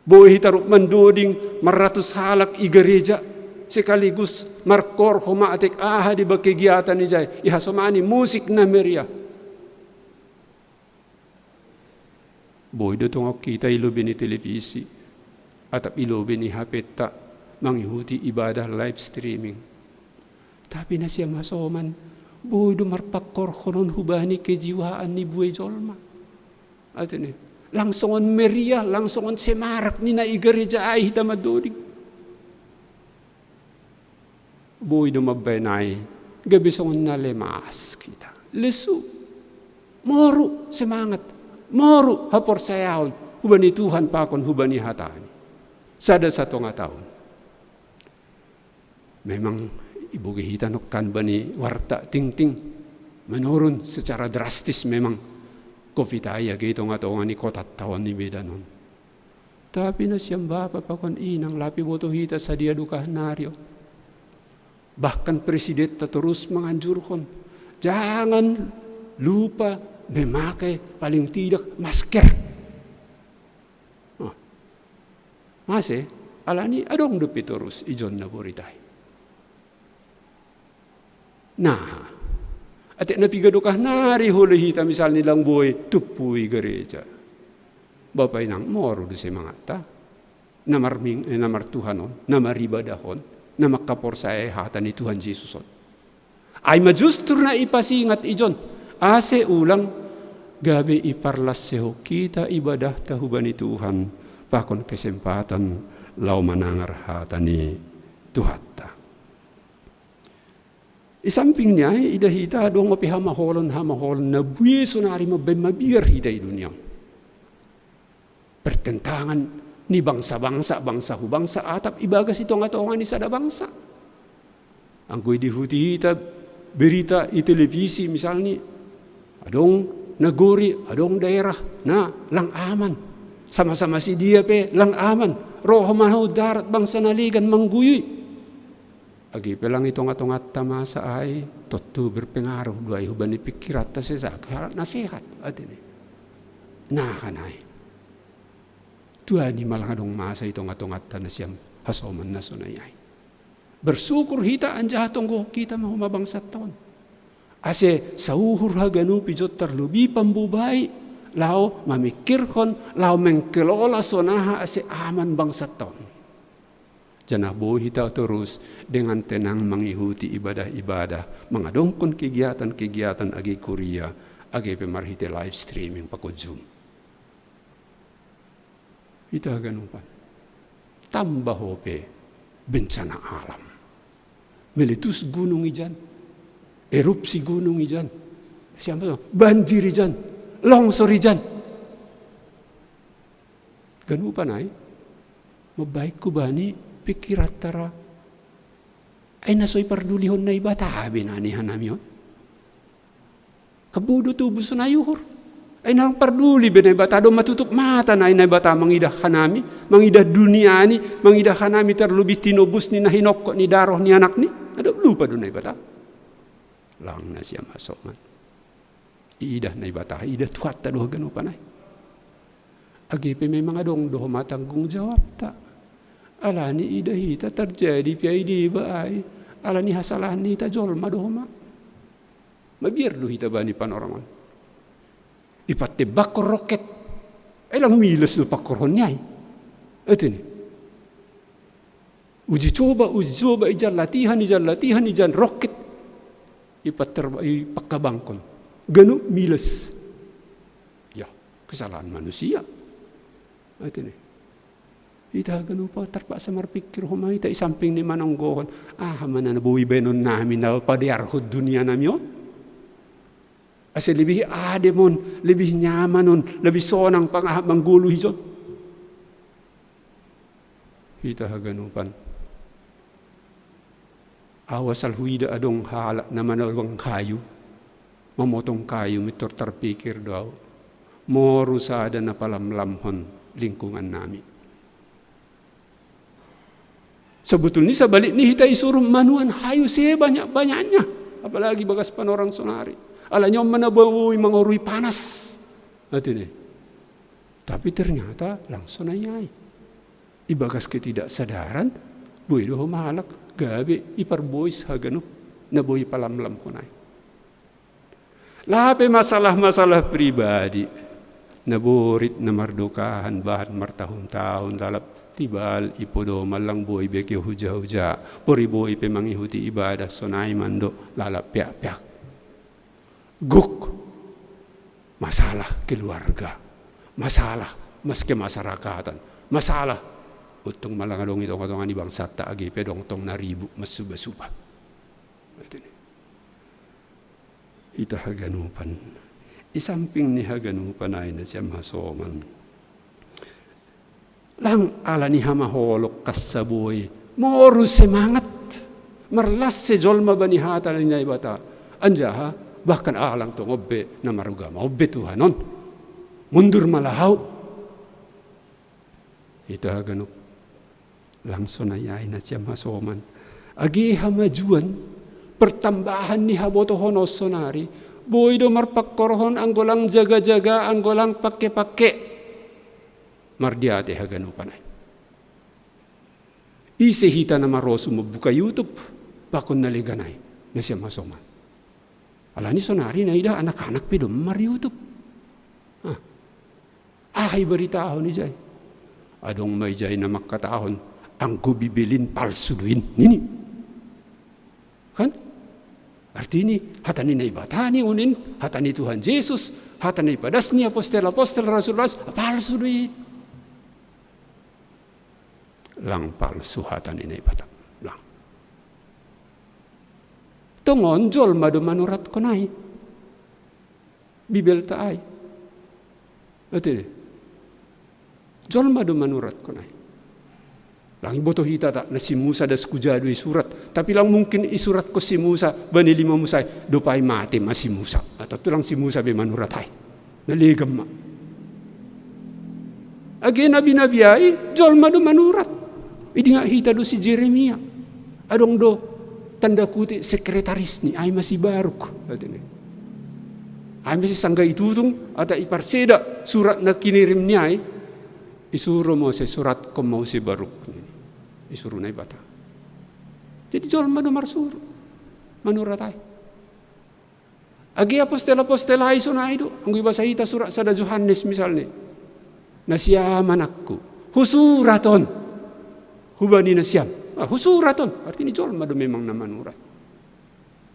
Buhay hita rukman duding maratus halak igereja sekaligus markor humatik di bakegiatan ni jay ihasomani musik na meria. Buhay do tungok kita ilobi ni televisi atap ilobi ni hapeta manghihuti ibadah live streaming. Tapi na siya masoman, buhay dumarpakor konon hubani kejiwaan ni buhay jolma. At ini, langsongon meriah, langsongon semarak ni na igereja ay hita madudig. Buhay dumabenay, gabi songon na lemas kita. Lesu, moru semangat, moru hapor sayahon, hubani Tuhan pakon hubani hatani. Sada satu nga taon. Memang ibu kita nukkan bani warta ting-ting menurun secara drastis memang COVID aya gitu nga taongan ni kotat tawon ni bedanon. Tapi na siyang bapa pakon inang lapi boto hita sa dia duka naryo. Bahkan presiden terus menganjurkan jangan lupa memakai paling tidak masker. Oh. Masih alani adong dupi terus ijon na buritai. Nah, atik na pigadukah nari huli hita misal nilang buhay tupui gereja. Bapak inang moro do si mga ta, namar Tuhanon, namaribadahon, namakapor sa hata ni Tuhan Jesuson. Ay majustur na ipasingat ijon, ase ulang gabi iparlas seho kita ibadah tahuban ni Tuhan, pakon kesempatan lau manangar hata ni Tuhan. Isamping niya, ida hita doon mapi hamaholon na buweso na rin mabiyar hita i dunia. Pertentangan ni bangsa-bangsa, bangsa-bangsa atap ibagas ito nga toongan ni sada bangsa. Ang kuy dihuti hita berita i televisi misalnya, adong naguri, adong daerah na lang aman. Sama-sama si dia pe lang aman. Roh manaw darat bangsa naligan mangguyoy. Agi pelang itong atongat tama sa ay totu berpengaruh dua ihuban ni pikirat ta sesak nasihat atini nakanay tuan ni malangadong masa itong atongat ta na siyam hasoman na sunayay bersyukur hita anjahatong ko kita mahumabang sa taon ase sa uhur haganu pijot terlubi pambubay lao mamikirkon lao mengkelola sonaha ase aman bangsa taon. Janah buhay hita terus dengan tenang mengikuti ibadah-ibadah, mengadongkon kegiatan-kegiatan agi Korea, agi pemarhite live streaming pako Zoom. Ita ganupan. Tambah hope bencana alam. Meletus gunung ijan, erupsi gunung ijan, siapa banjir ijan, longsor ijan. Ganupan ay, mabaik ko bani pikirat tara ay nasoy pardulihon na iba tabi na anihan namin yun kabudo tubos na yuhur ay nang parduli ba na iba tado matutup mata na iba ta mangidah kanami mangidah dunia ni mangidah kanami terlebih tinubus ni nahinok ni daroh ni anak ni ada lupa do na iba ta lang na siya masoman idah na iba ta idah tuat ta doh ganupan ay agipe memang adong doh matanggung jawab ta alani ida hita terjadi piai di baai alani hasalah ni ta jol madoma mabiar do hita bani panoraman ipatte bakor roket elang miles do pakoron nyai etini uji coba ijan latihan roket ipat pakabangkon ganu miles ya kesalahan manusia etini ita ganu pa terpaksa marpikir humay ita isamping ni manonggohon mana nabuhi benon namin na padiarhod dunia namin ase lebih ademon lebih nyamanon lebih sonang pangahap manggulu hizon ita ganupan awas alhuida adong hala na manawang kayu mamotong kayu mitor terpikir daw morusada na palamlamhon lingkungan namin. Sebetulnya sebalik ni kita isuruh manuan hayu sebanyak-banyaknya. apalagi bagas panorang sonari. Alanya manabawi mangorui panas. Atine. Tapi ternyata langsung nanyai. Ibagas ketidaksadaran, boy doh malak, gabe ipar boys haganu, na boy palam-lam kunai. Lape masalah-masalah pribadi, naborit na mardukahan bahan martahun-tahun lalap tibal ipodo malang boy beke huja-huja, pori boy pe mangihuti ibadah sonai mando lalap piak-piak. Guk, masalah keluarga, masalah maske masyarakatan, masalah utong malangadong ito katongan ibang sata agi pedong tong naribu masuba-suba. Ita haganupan. Isamping ni haganupan ay na siya masoman. Lang ala ni hamaholok kasaboy. Moro semangat. Marlas se jolma banihata na niya ibata. Anja ha, bahkan alang tong obbe na marugama. Obbe Tuhanon. Mundur malahaw. Ita haganup. Langsung na yay na siya masoman. Agi hamajuan. Pertambahan ni haboto honos sonari. Boy do marpakkorhon ang golang jaga-jaga, ang golang pake-pake. Mardiate haganupan ay. Ise hita na maroso mo buka YouTube. Pakon naliganay na siya masoman. Ala ni sonari na ida anak-anak pedo mar YouTube. Akay baritahon ni jay. Adong may jay na makatahon ang gubibilin palsuduin. Nini. Kan? Artinya hatani na ibatani unin, hatani Tuhan Yesus, hatani padas ni apostol-apostol rasul-rasul, palsu doi. Lang palsu hatani na ibata. Lang. Tongonjol madu manurat ko nai. Bibel taay. Ate. Jol madu manurat ko nai. Lang iboto hita tak na si Musa das kujado surat. Tapi lang mungkin isurat ko si Musa bani lima Musa dupay mati masih Musa. Atau tu lang si Musa be manurat ay. Naligam ma. Agi nabi-nabi ay jol madu manurat. Idi nga hita do si Jeremia. Adong do tanda kuti sekretaris ni ay masih Baruk. Ay masih sangga itutong at iparseda surat na kinirim niya ay. Isuro mo sa surat ko mo si Baruk. Isuro na ibata. Jadi jol madu marsuro. Manuratay. Agi apostol-apostol ay sunay do. Ang ibasa hita surat sa Johannes misalnya. Nasyaman ako. Husuraton. Hubani nasyam. Husuraton. Artinya jol madu memang na manurat.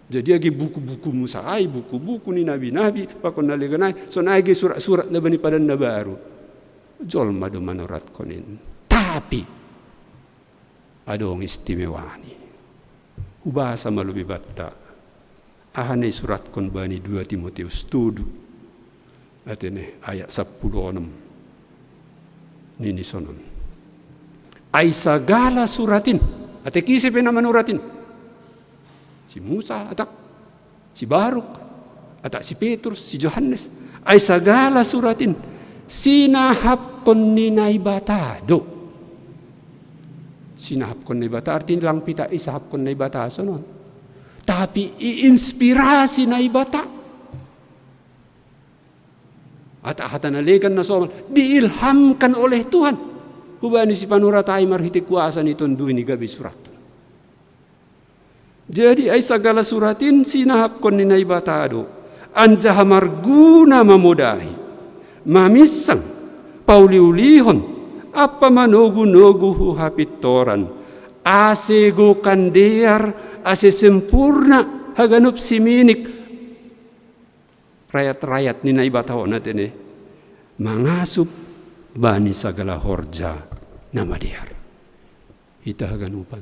Jadi agi buku-buku Musa ay, buku-buku ni nabi-nabi. Pakon naliganay. So na agi surat-surat na bani padan na baru. Jol madu manurat konin. Tapi adong istimewani. Ubasa malubi batta. Ahane surat kon bani 2 Timoteus 7. Atene ayat 16. Nini sonon. Ay sagala suratin. Ate kisip na manuratin. Si Musa atak. Si Baruk. Atak si Petrus. Si Johannes. Ay sagala suratin. Sinahap kon ninay batado. Sinahap kon na ibata. Artinya lang pita isahap kon na ibata. So, no? Tapi iinspirasi na ibata. At hatanaligan na soman. Diilhamkan oleh Tuhan. Hubani si panuratay marhiti kuasa ni tunduin ni gabi surat. Jadi ay sagala suratin sinahap kon ni na ibatado. Anjaha marguna mamudahi. Mamisang. Pauliulihon. Apa manogu-nogu hapitoran. Asego kandear, ase sempurna, haganup siminik. Rakyat-rakyat ni naibataw natin mangasup bani sagala horja na madiar. Ita haganupan.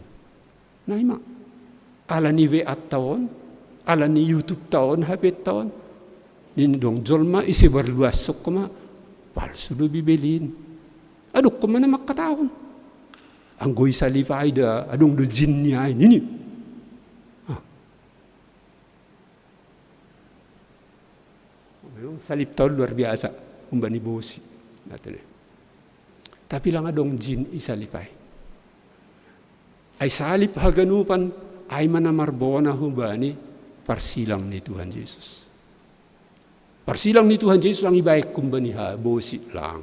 Naima. Ala ni veat taon, ala ni YouTube taon, hapit taon. Nindong jolma isi berluasok kuma, palsu do bibelin. Aduk ko man na makataon. Ang goy salipa ay da, adong do jin niya ay nini. Salip taon luar biasa. Umbani bosi. Tapi lang adong jin isalipay. Ay salip haganupan ay manamarbona hubani Parsilang ni Tuhan Yesus. Parsilang ni Tuhan Yesus lang ibaik kumbani bosi lang.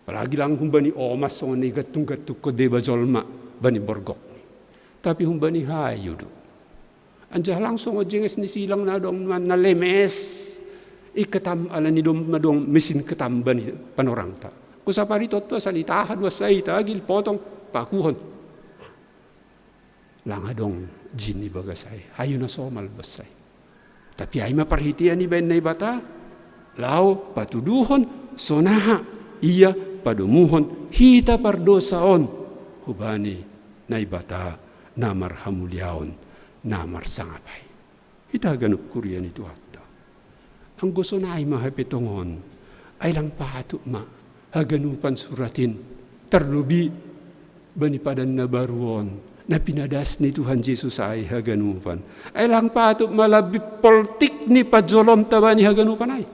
Palagi lang kumbani omas so ni gatung-gatung ko deba jolma bani borgok. Tapi kumbani hayo do. Anja langsung ojenges ni silang na dong na lemes. Ikatam ala ni dong madong mesin ketam bani panorang ta. Kusapari tot pa salita dua say tagil potong pakuhon. Langa dong jini bagasay. Hayo na somal basay. Tapi ay maparhitian ni ben na ibata. Lao patuduhon sonaha iya padumuhon hita pardosaon. Hubani na ibata namar hamulyaon namar sangapay. Hita ganup kurian itu hatta. Ang gusto na ay mahapitongon ay lang pahato ma haganupan suratin terlubi bani padan na baruon na pinadas ni Tuhan Yesus ay haganupan ay lang pahato malabi politik ni pajolom taba ni haganupan ay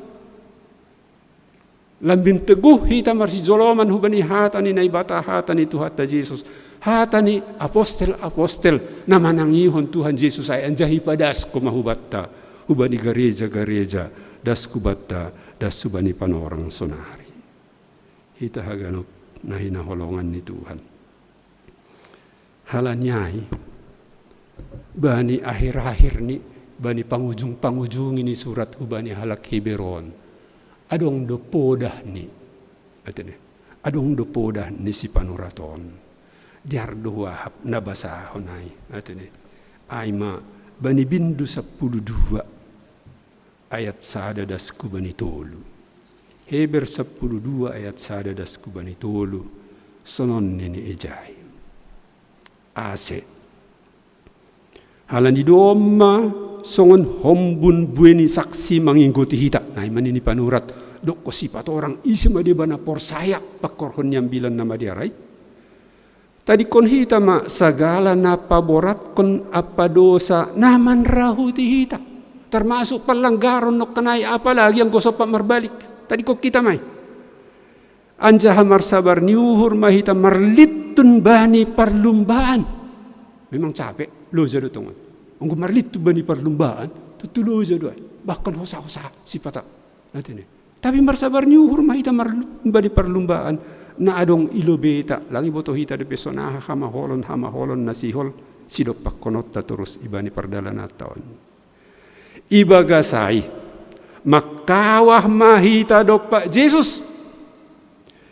lambing teguh hita marsi joloman hubani hata ni naibata hata ni Tuhan Yesus hata ni apostel na manangihon Tuhan Yesus ay anjahi padas ko mahubatta hubani gareja das kubata das subani panorang sonari. Hita haganop na hinaholongan ni Tuhan. Halanyay bani akhir-akhir ni bani pangujung ini surat ubani halak Hebron. Adong dopodah ni. Atene. Adong dopodah ni si panuraton. Diar doahap nabasahon ay. Atene. Aima bani bindu 12 ayat 1 das kubani tolu. Heber 12 ayat 1 das kubani tolu. Sonon nini ejai. Ase. Halani doma songon hombun bueni saksi mangingguti hita. Nah ini panurat. Dok ko sipat orang isi madibana porsaya pakorhon yang bilan nama diarai. Tadi kon hita ma sagala napaborat kon apa dosa naman rahuti hita. Termasuk pelanggaran nok kenai apalagi yang gosopak merbalik. Tadi kok kita mai. Anja hamar sabar niuhur mahita marlitun bani perlumbaan. Memang capek lo jadu tongan. Onggo marlitu bani perlumbaan tutu lo jadu. Bahkan hosa-hosa sipata. Nanti nih. Tapi marsabar niuhur mahita bani perlumbaan na adong ilobeta lagi boto hita de pesona hama holon nasihol sidok pakonot terus ibani perdalan taon. Ibagasay makawah mahita dok Pak Yesus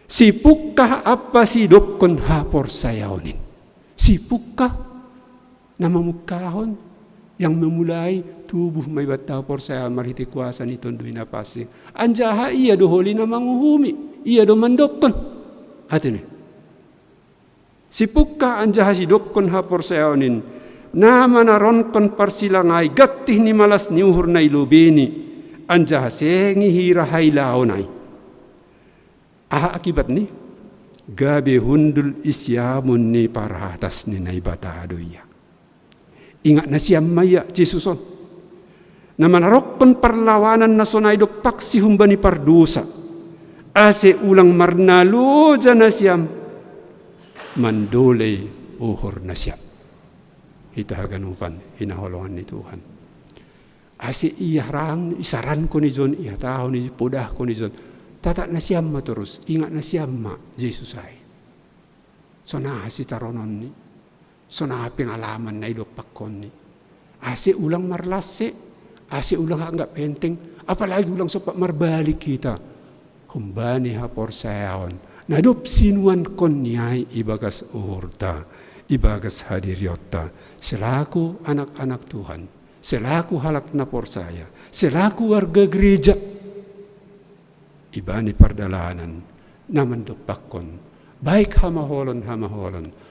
sipukah apa si dokon hapor sayaonin sipukah nama mukahon yang memulai tubuh may batapor saya marhiti kuasa ni tonduin napasing anjaha iya doholi na manguhumi iya do mandokon atene sipukah anjaha si dokon hapor sayaonin nama naron kon parsilangai gatih ni malas niuhur na ilubeni anjah sengi hira hailaonai. Akibat ni gabe hundul isyamun ni parahatas ni naibata doya. Ingat na siyam maya Jesuson. Na manarok kon perlawanan na sonay do paksi humbani pardusa. Ase ulang marnalo jana siyam mandolay uhor na siya. Hita haganupan hinaholongan ni Tuhan. Asi isaran ko ni John, tahu ni podah ko ni John. Tatak na siyamma terus, ingat na siyamma, Jesus ay. So na si taronon ni, so na pengalaman na idopakon ni. Asi ulang marlase, asi ulang anggap penting, apalagi ulang sopak marbalik kita. Humbani hapor sayaon, nadop sinuan kon niyay ibagas uhurta. Ibagas hadiryota, selaku anak-anak Tuhan, selaku halak na porsaya, selaku warga gereja, ibani pardalanan, naman dopakon, baik hamaholon,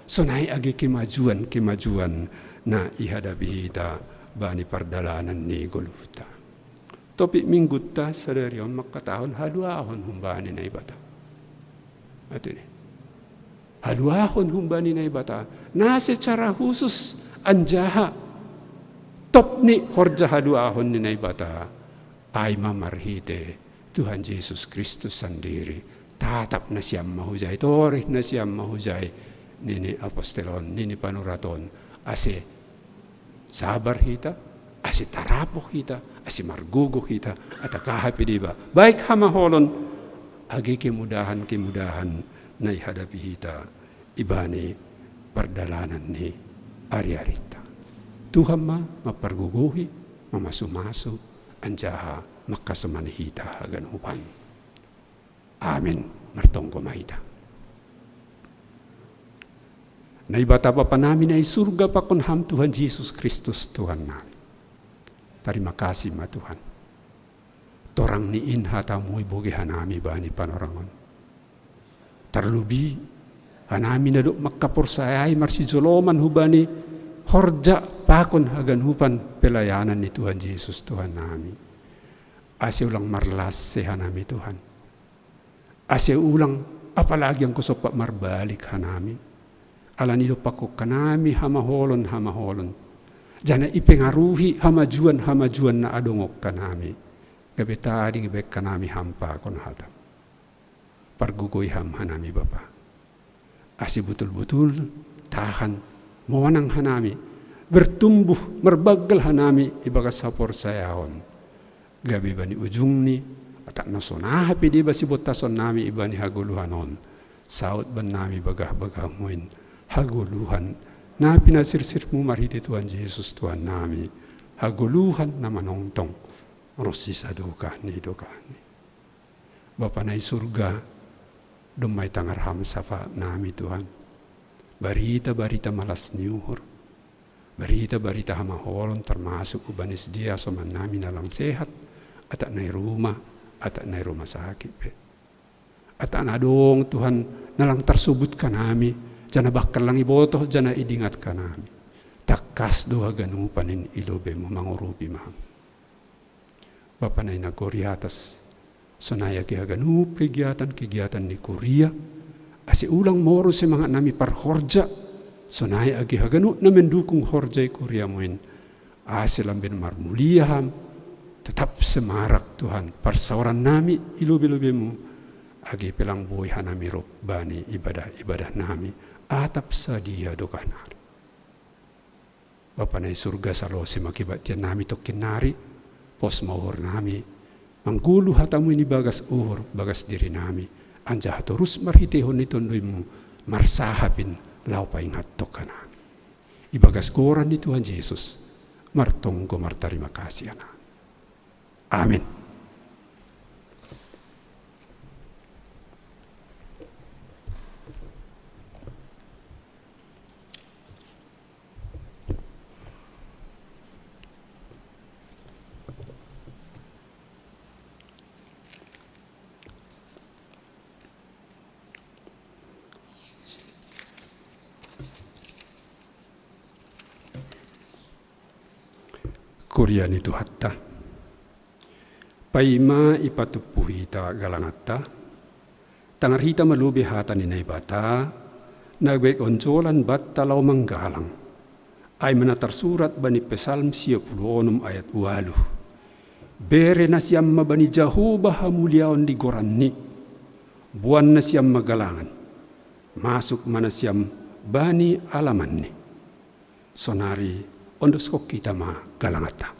sonai agi kemajuan na ihadapi hita, bani pardalanan ni goluta. Topik minggu ta sadarion makatahon haluahon humbani na ibata. Ito ni. Haluahon humbani na ibata na secara khusus anjaha top ni horja haluahon ni na ibata ay mamarhite Tuhan Yesus Kristus sendiri tatap na siyang mahujay torih na siyang mahujay nini apostolon nini panuraton ase sabar hita asi tarapo kita, asi margugo kita, at akahapi diba. Baik hamaholon, agi kemudahan na ihadapi kita, ibani perdalanan ni ari-arita. Tuhan maparguguhi, mamasumaso, anjaha makasamanihita haganupan. Amin. Martong kumahita. Naibata pa namin ay surga pa kunham Tuhan Jesus Kristus Tuhan namin. Terima kasih ma Tuhan. Torang ni inha tamoy boge hanami ba ni panorangon. Terlubi hanami na do makaporsayay marsijoloman hubani horja pakon hagan hupan pelayanan ni Tuhan Yesus Tuhan nami. Ase ulang marlas sehanami Tuhan. Ase ulang apalagi ang kusopak marbalik hanami. Alan ilo pakok kanami hamaholon. Jana ipengaruhi hamajuan na adongok kanami. Gabi tadi gabek kanami hampa kon hatam. Pargugoy ham hanami Bapa. Ase betul-betul tahan mawanang hanami. Bertumbuh merbagal hanami ibagas sapor sayahon. Gabi bani ujung ni atak nasona hapi di basi botason nami ibani haguluhanon. Saut ban nami bagah-bagah muin haguluhan. Na pinasirsirmu marhiti Tuhan Yesus Tuhan nami. Haguluhan na manongtong. Rosi saduka ni doka ni. Bapa na surga. Dumay tangarham safa nami Tuhan. Barita malas niuhur. Barita hamaholon termasuk ubanis dia soman nami nalang sehat. At nai rumah sakit. At anadong Tuhan nalang tersubut ka nami. Jana bakal lang ibotoh, jana idingat ka nami. Takas doha ganupanin ilobe mo mangurupi maham. Bapa na inagori atas. Sonaya kihaganup kegiatan ni Korea. Asi ulang moro si mga nami parhorja. Sonaya agihaganu na mendukung horja Korea moin. Asi lambin marmuliyaham. Tetap semarak Tuhan. Parsauran nami ilobe-lobe mo. Agi pelang buhay hanami rok bani ibadah nami. Atap sa dia dokanari. Bapa na surga sa lo si makibatian nami tokinari. Pos mawar nami. Manggulu hatamu ini bagas uhur, bagas diri nami. Anja terus marhitehon nito mo. Marsahapin lau paingat toka nami. Ibagas koran ni Tuhan Yesus. Martonggo martarima kasih anak. Amin. Korea ni Tuhatta. Paima ipatupuhita galangatta. Tangarhita malubi hata ni naibata. Nagbek onjolan batta lau manggalang. Ay manatarsurat bani Psalm 56 ayat 8. Bere na siyam mabani Jehovah hamuliaon di goranni. Buwan na siyam magalangan. Masuk mana siyam bani alamanni. Sonari ondoskok kita ma galangata.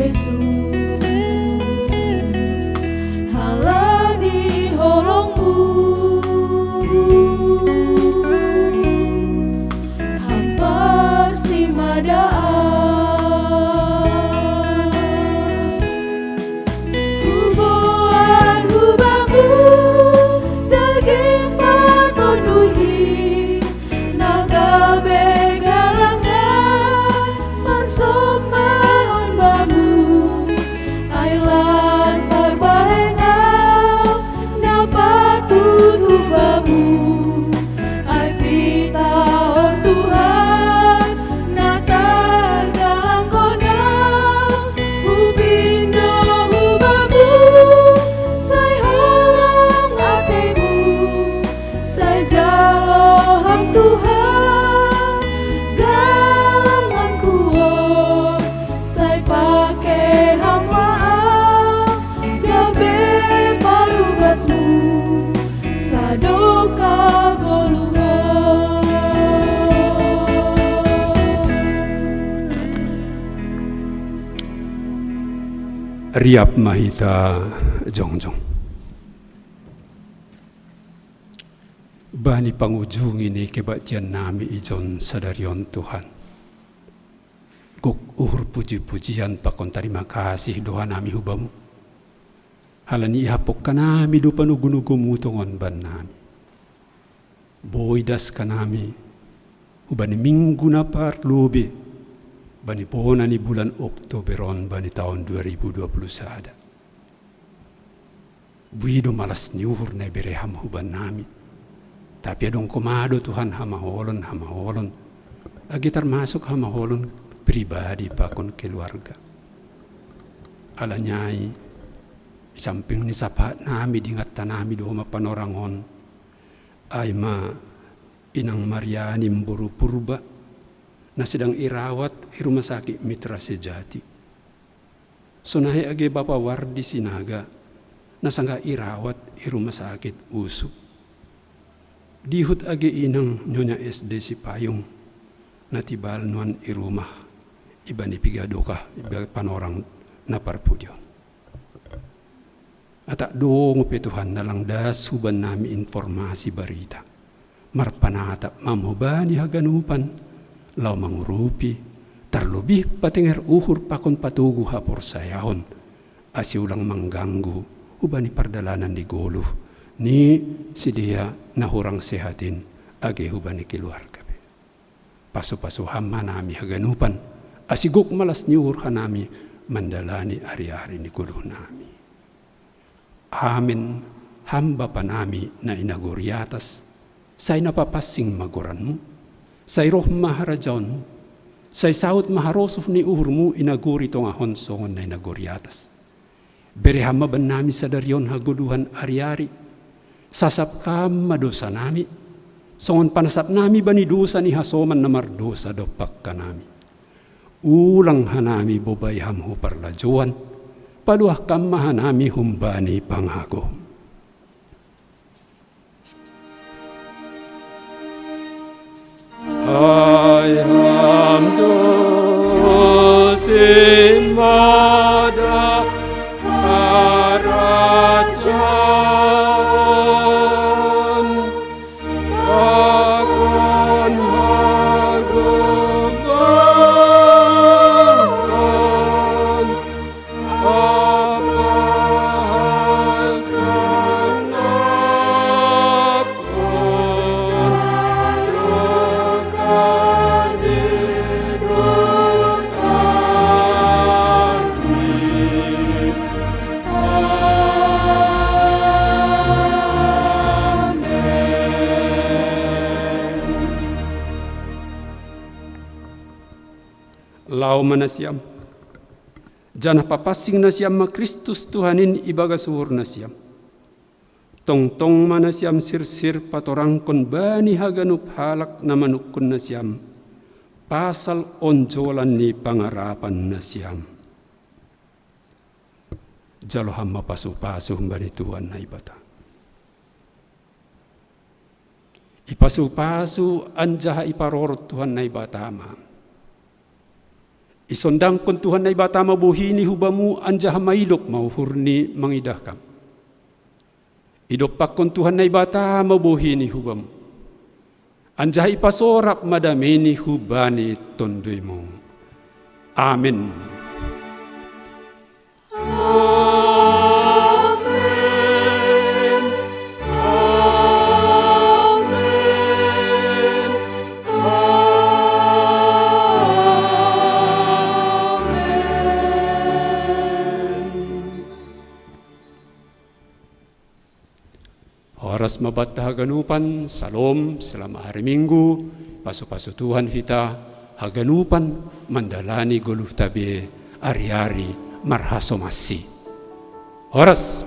Yesus, halani holongmu, hampar si madaan, hubuan hubamu, daging patunuhi, naga begalangan, persembahan bamu, ailan terbahenau, napatut hubamu, ai pita oh Tuhan, natagalang konau, hubindo hubamu, sai holong atemu, sai jaloham Tuhan, galangan kuo, sai pake hamwaa, gabe parugasmu, sadoka goluhon. Riap mahita jongjong. Bani pangujung ini kebaktian nami ijon sadarion Tuhan. Guk uhur puji-pujian pakon terima kasih doa nami hubamu. Halani ihapok kanami do panugunugumu tongon ban nami. Boidas kanami hubani minggu na parlobe bani pona ni bulan Oktoberon bani tahun 2020 sada. Buido malas niuhur na bereham huban nami. Tapi adong komado Tuhan hamaholon. Agi termasuk hamaholon pribadi pakon keluarga. Alanyai samping ni sapat nami dingat tanami do mapanorangon. Ay ma inang Mariani mburu purba na sedang irawat di rumah sakit Mitra Sejati. Sonahe age Bapak Wardi Sinaga na sangga irawat di rumah sakit Usuk. Dihut age inang Nyonya SD si Payung na tibal nuan i rumah ibani pigadoka iba panorang na parpudyo. Atak dong pe Tuhan nalang das huban nami informasi barita. Marpanata mamobani haganupan lau mangurupi terlebih patenger uhur pakon patugu hapor sayahon asi ulang mengganggu ubani perdalanan di goluh ni sidia nahurang sehatin age hubani keluarga pasu-pasu hamma nami haganupan asiguk malas niur hanami mandalani hari-hari ni goluh nami. Amin hamba panami na inagori atas say napapasing magoranmu say roh maharajaonmu say saut maharosuf ni uhurmu inaguri tong ahon songon na inagori atas. Berehama ban nami sadarion haguluhan ari-ari sasap kam madosa nami songon panasap nami bani dosa ni hasoman na mardosa dopak kanami. Ulang hanami bobay hamhu parlajuan paluah kam mahanami humbani panghago. Ay hamdu simada harajan akon hagugan apahasan akon lau manasiam janah papasing nasiam ma Kristus Tuhanin ibaga suhur nasiam tong-tong manasiam sir-sir patorangkon bani haganup halak na manukun nasiam pasal onjolan ni pangarapan nasiam jaloham mapasu-pasu bani Tuhan na ibata ipasu-pasu anjaha iparorot Tuhan na ibata ma Isondang kun Tuhan na ibata mabuhini hubamu anja hamailok mauhurni mangidahkam. Idopak kun Tuhan na ibata mabuhini hubamu. Anja ipasorap madamini hubani tonduymu. Amin. Oras mabata haganupan, salom selama hari Minggu, pasu-pasu Tuhan kita, haganupan mandalani goluh tabi ari-ari marhasomasi. Oras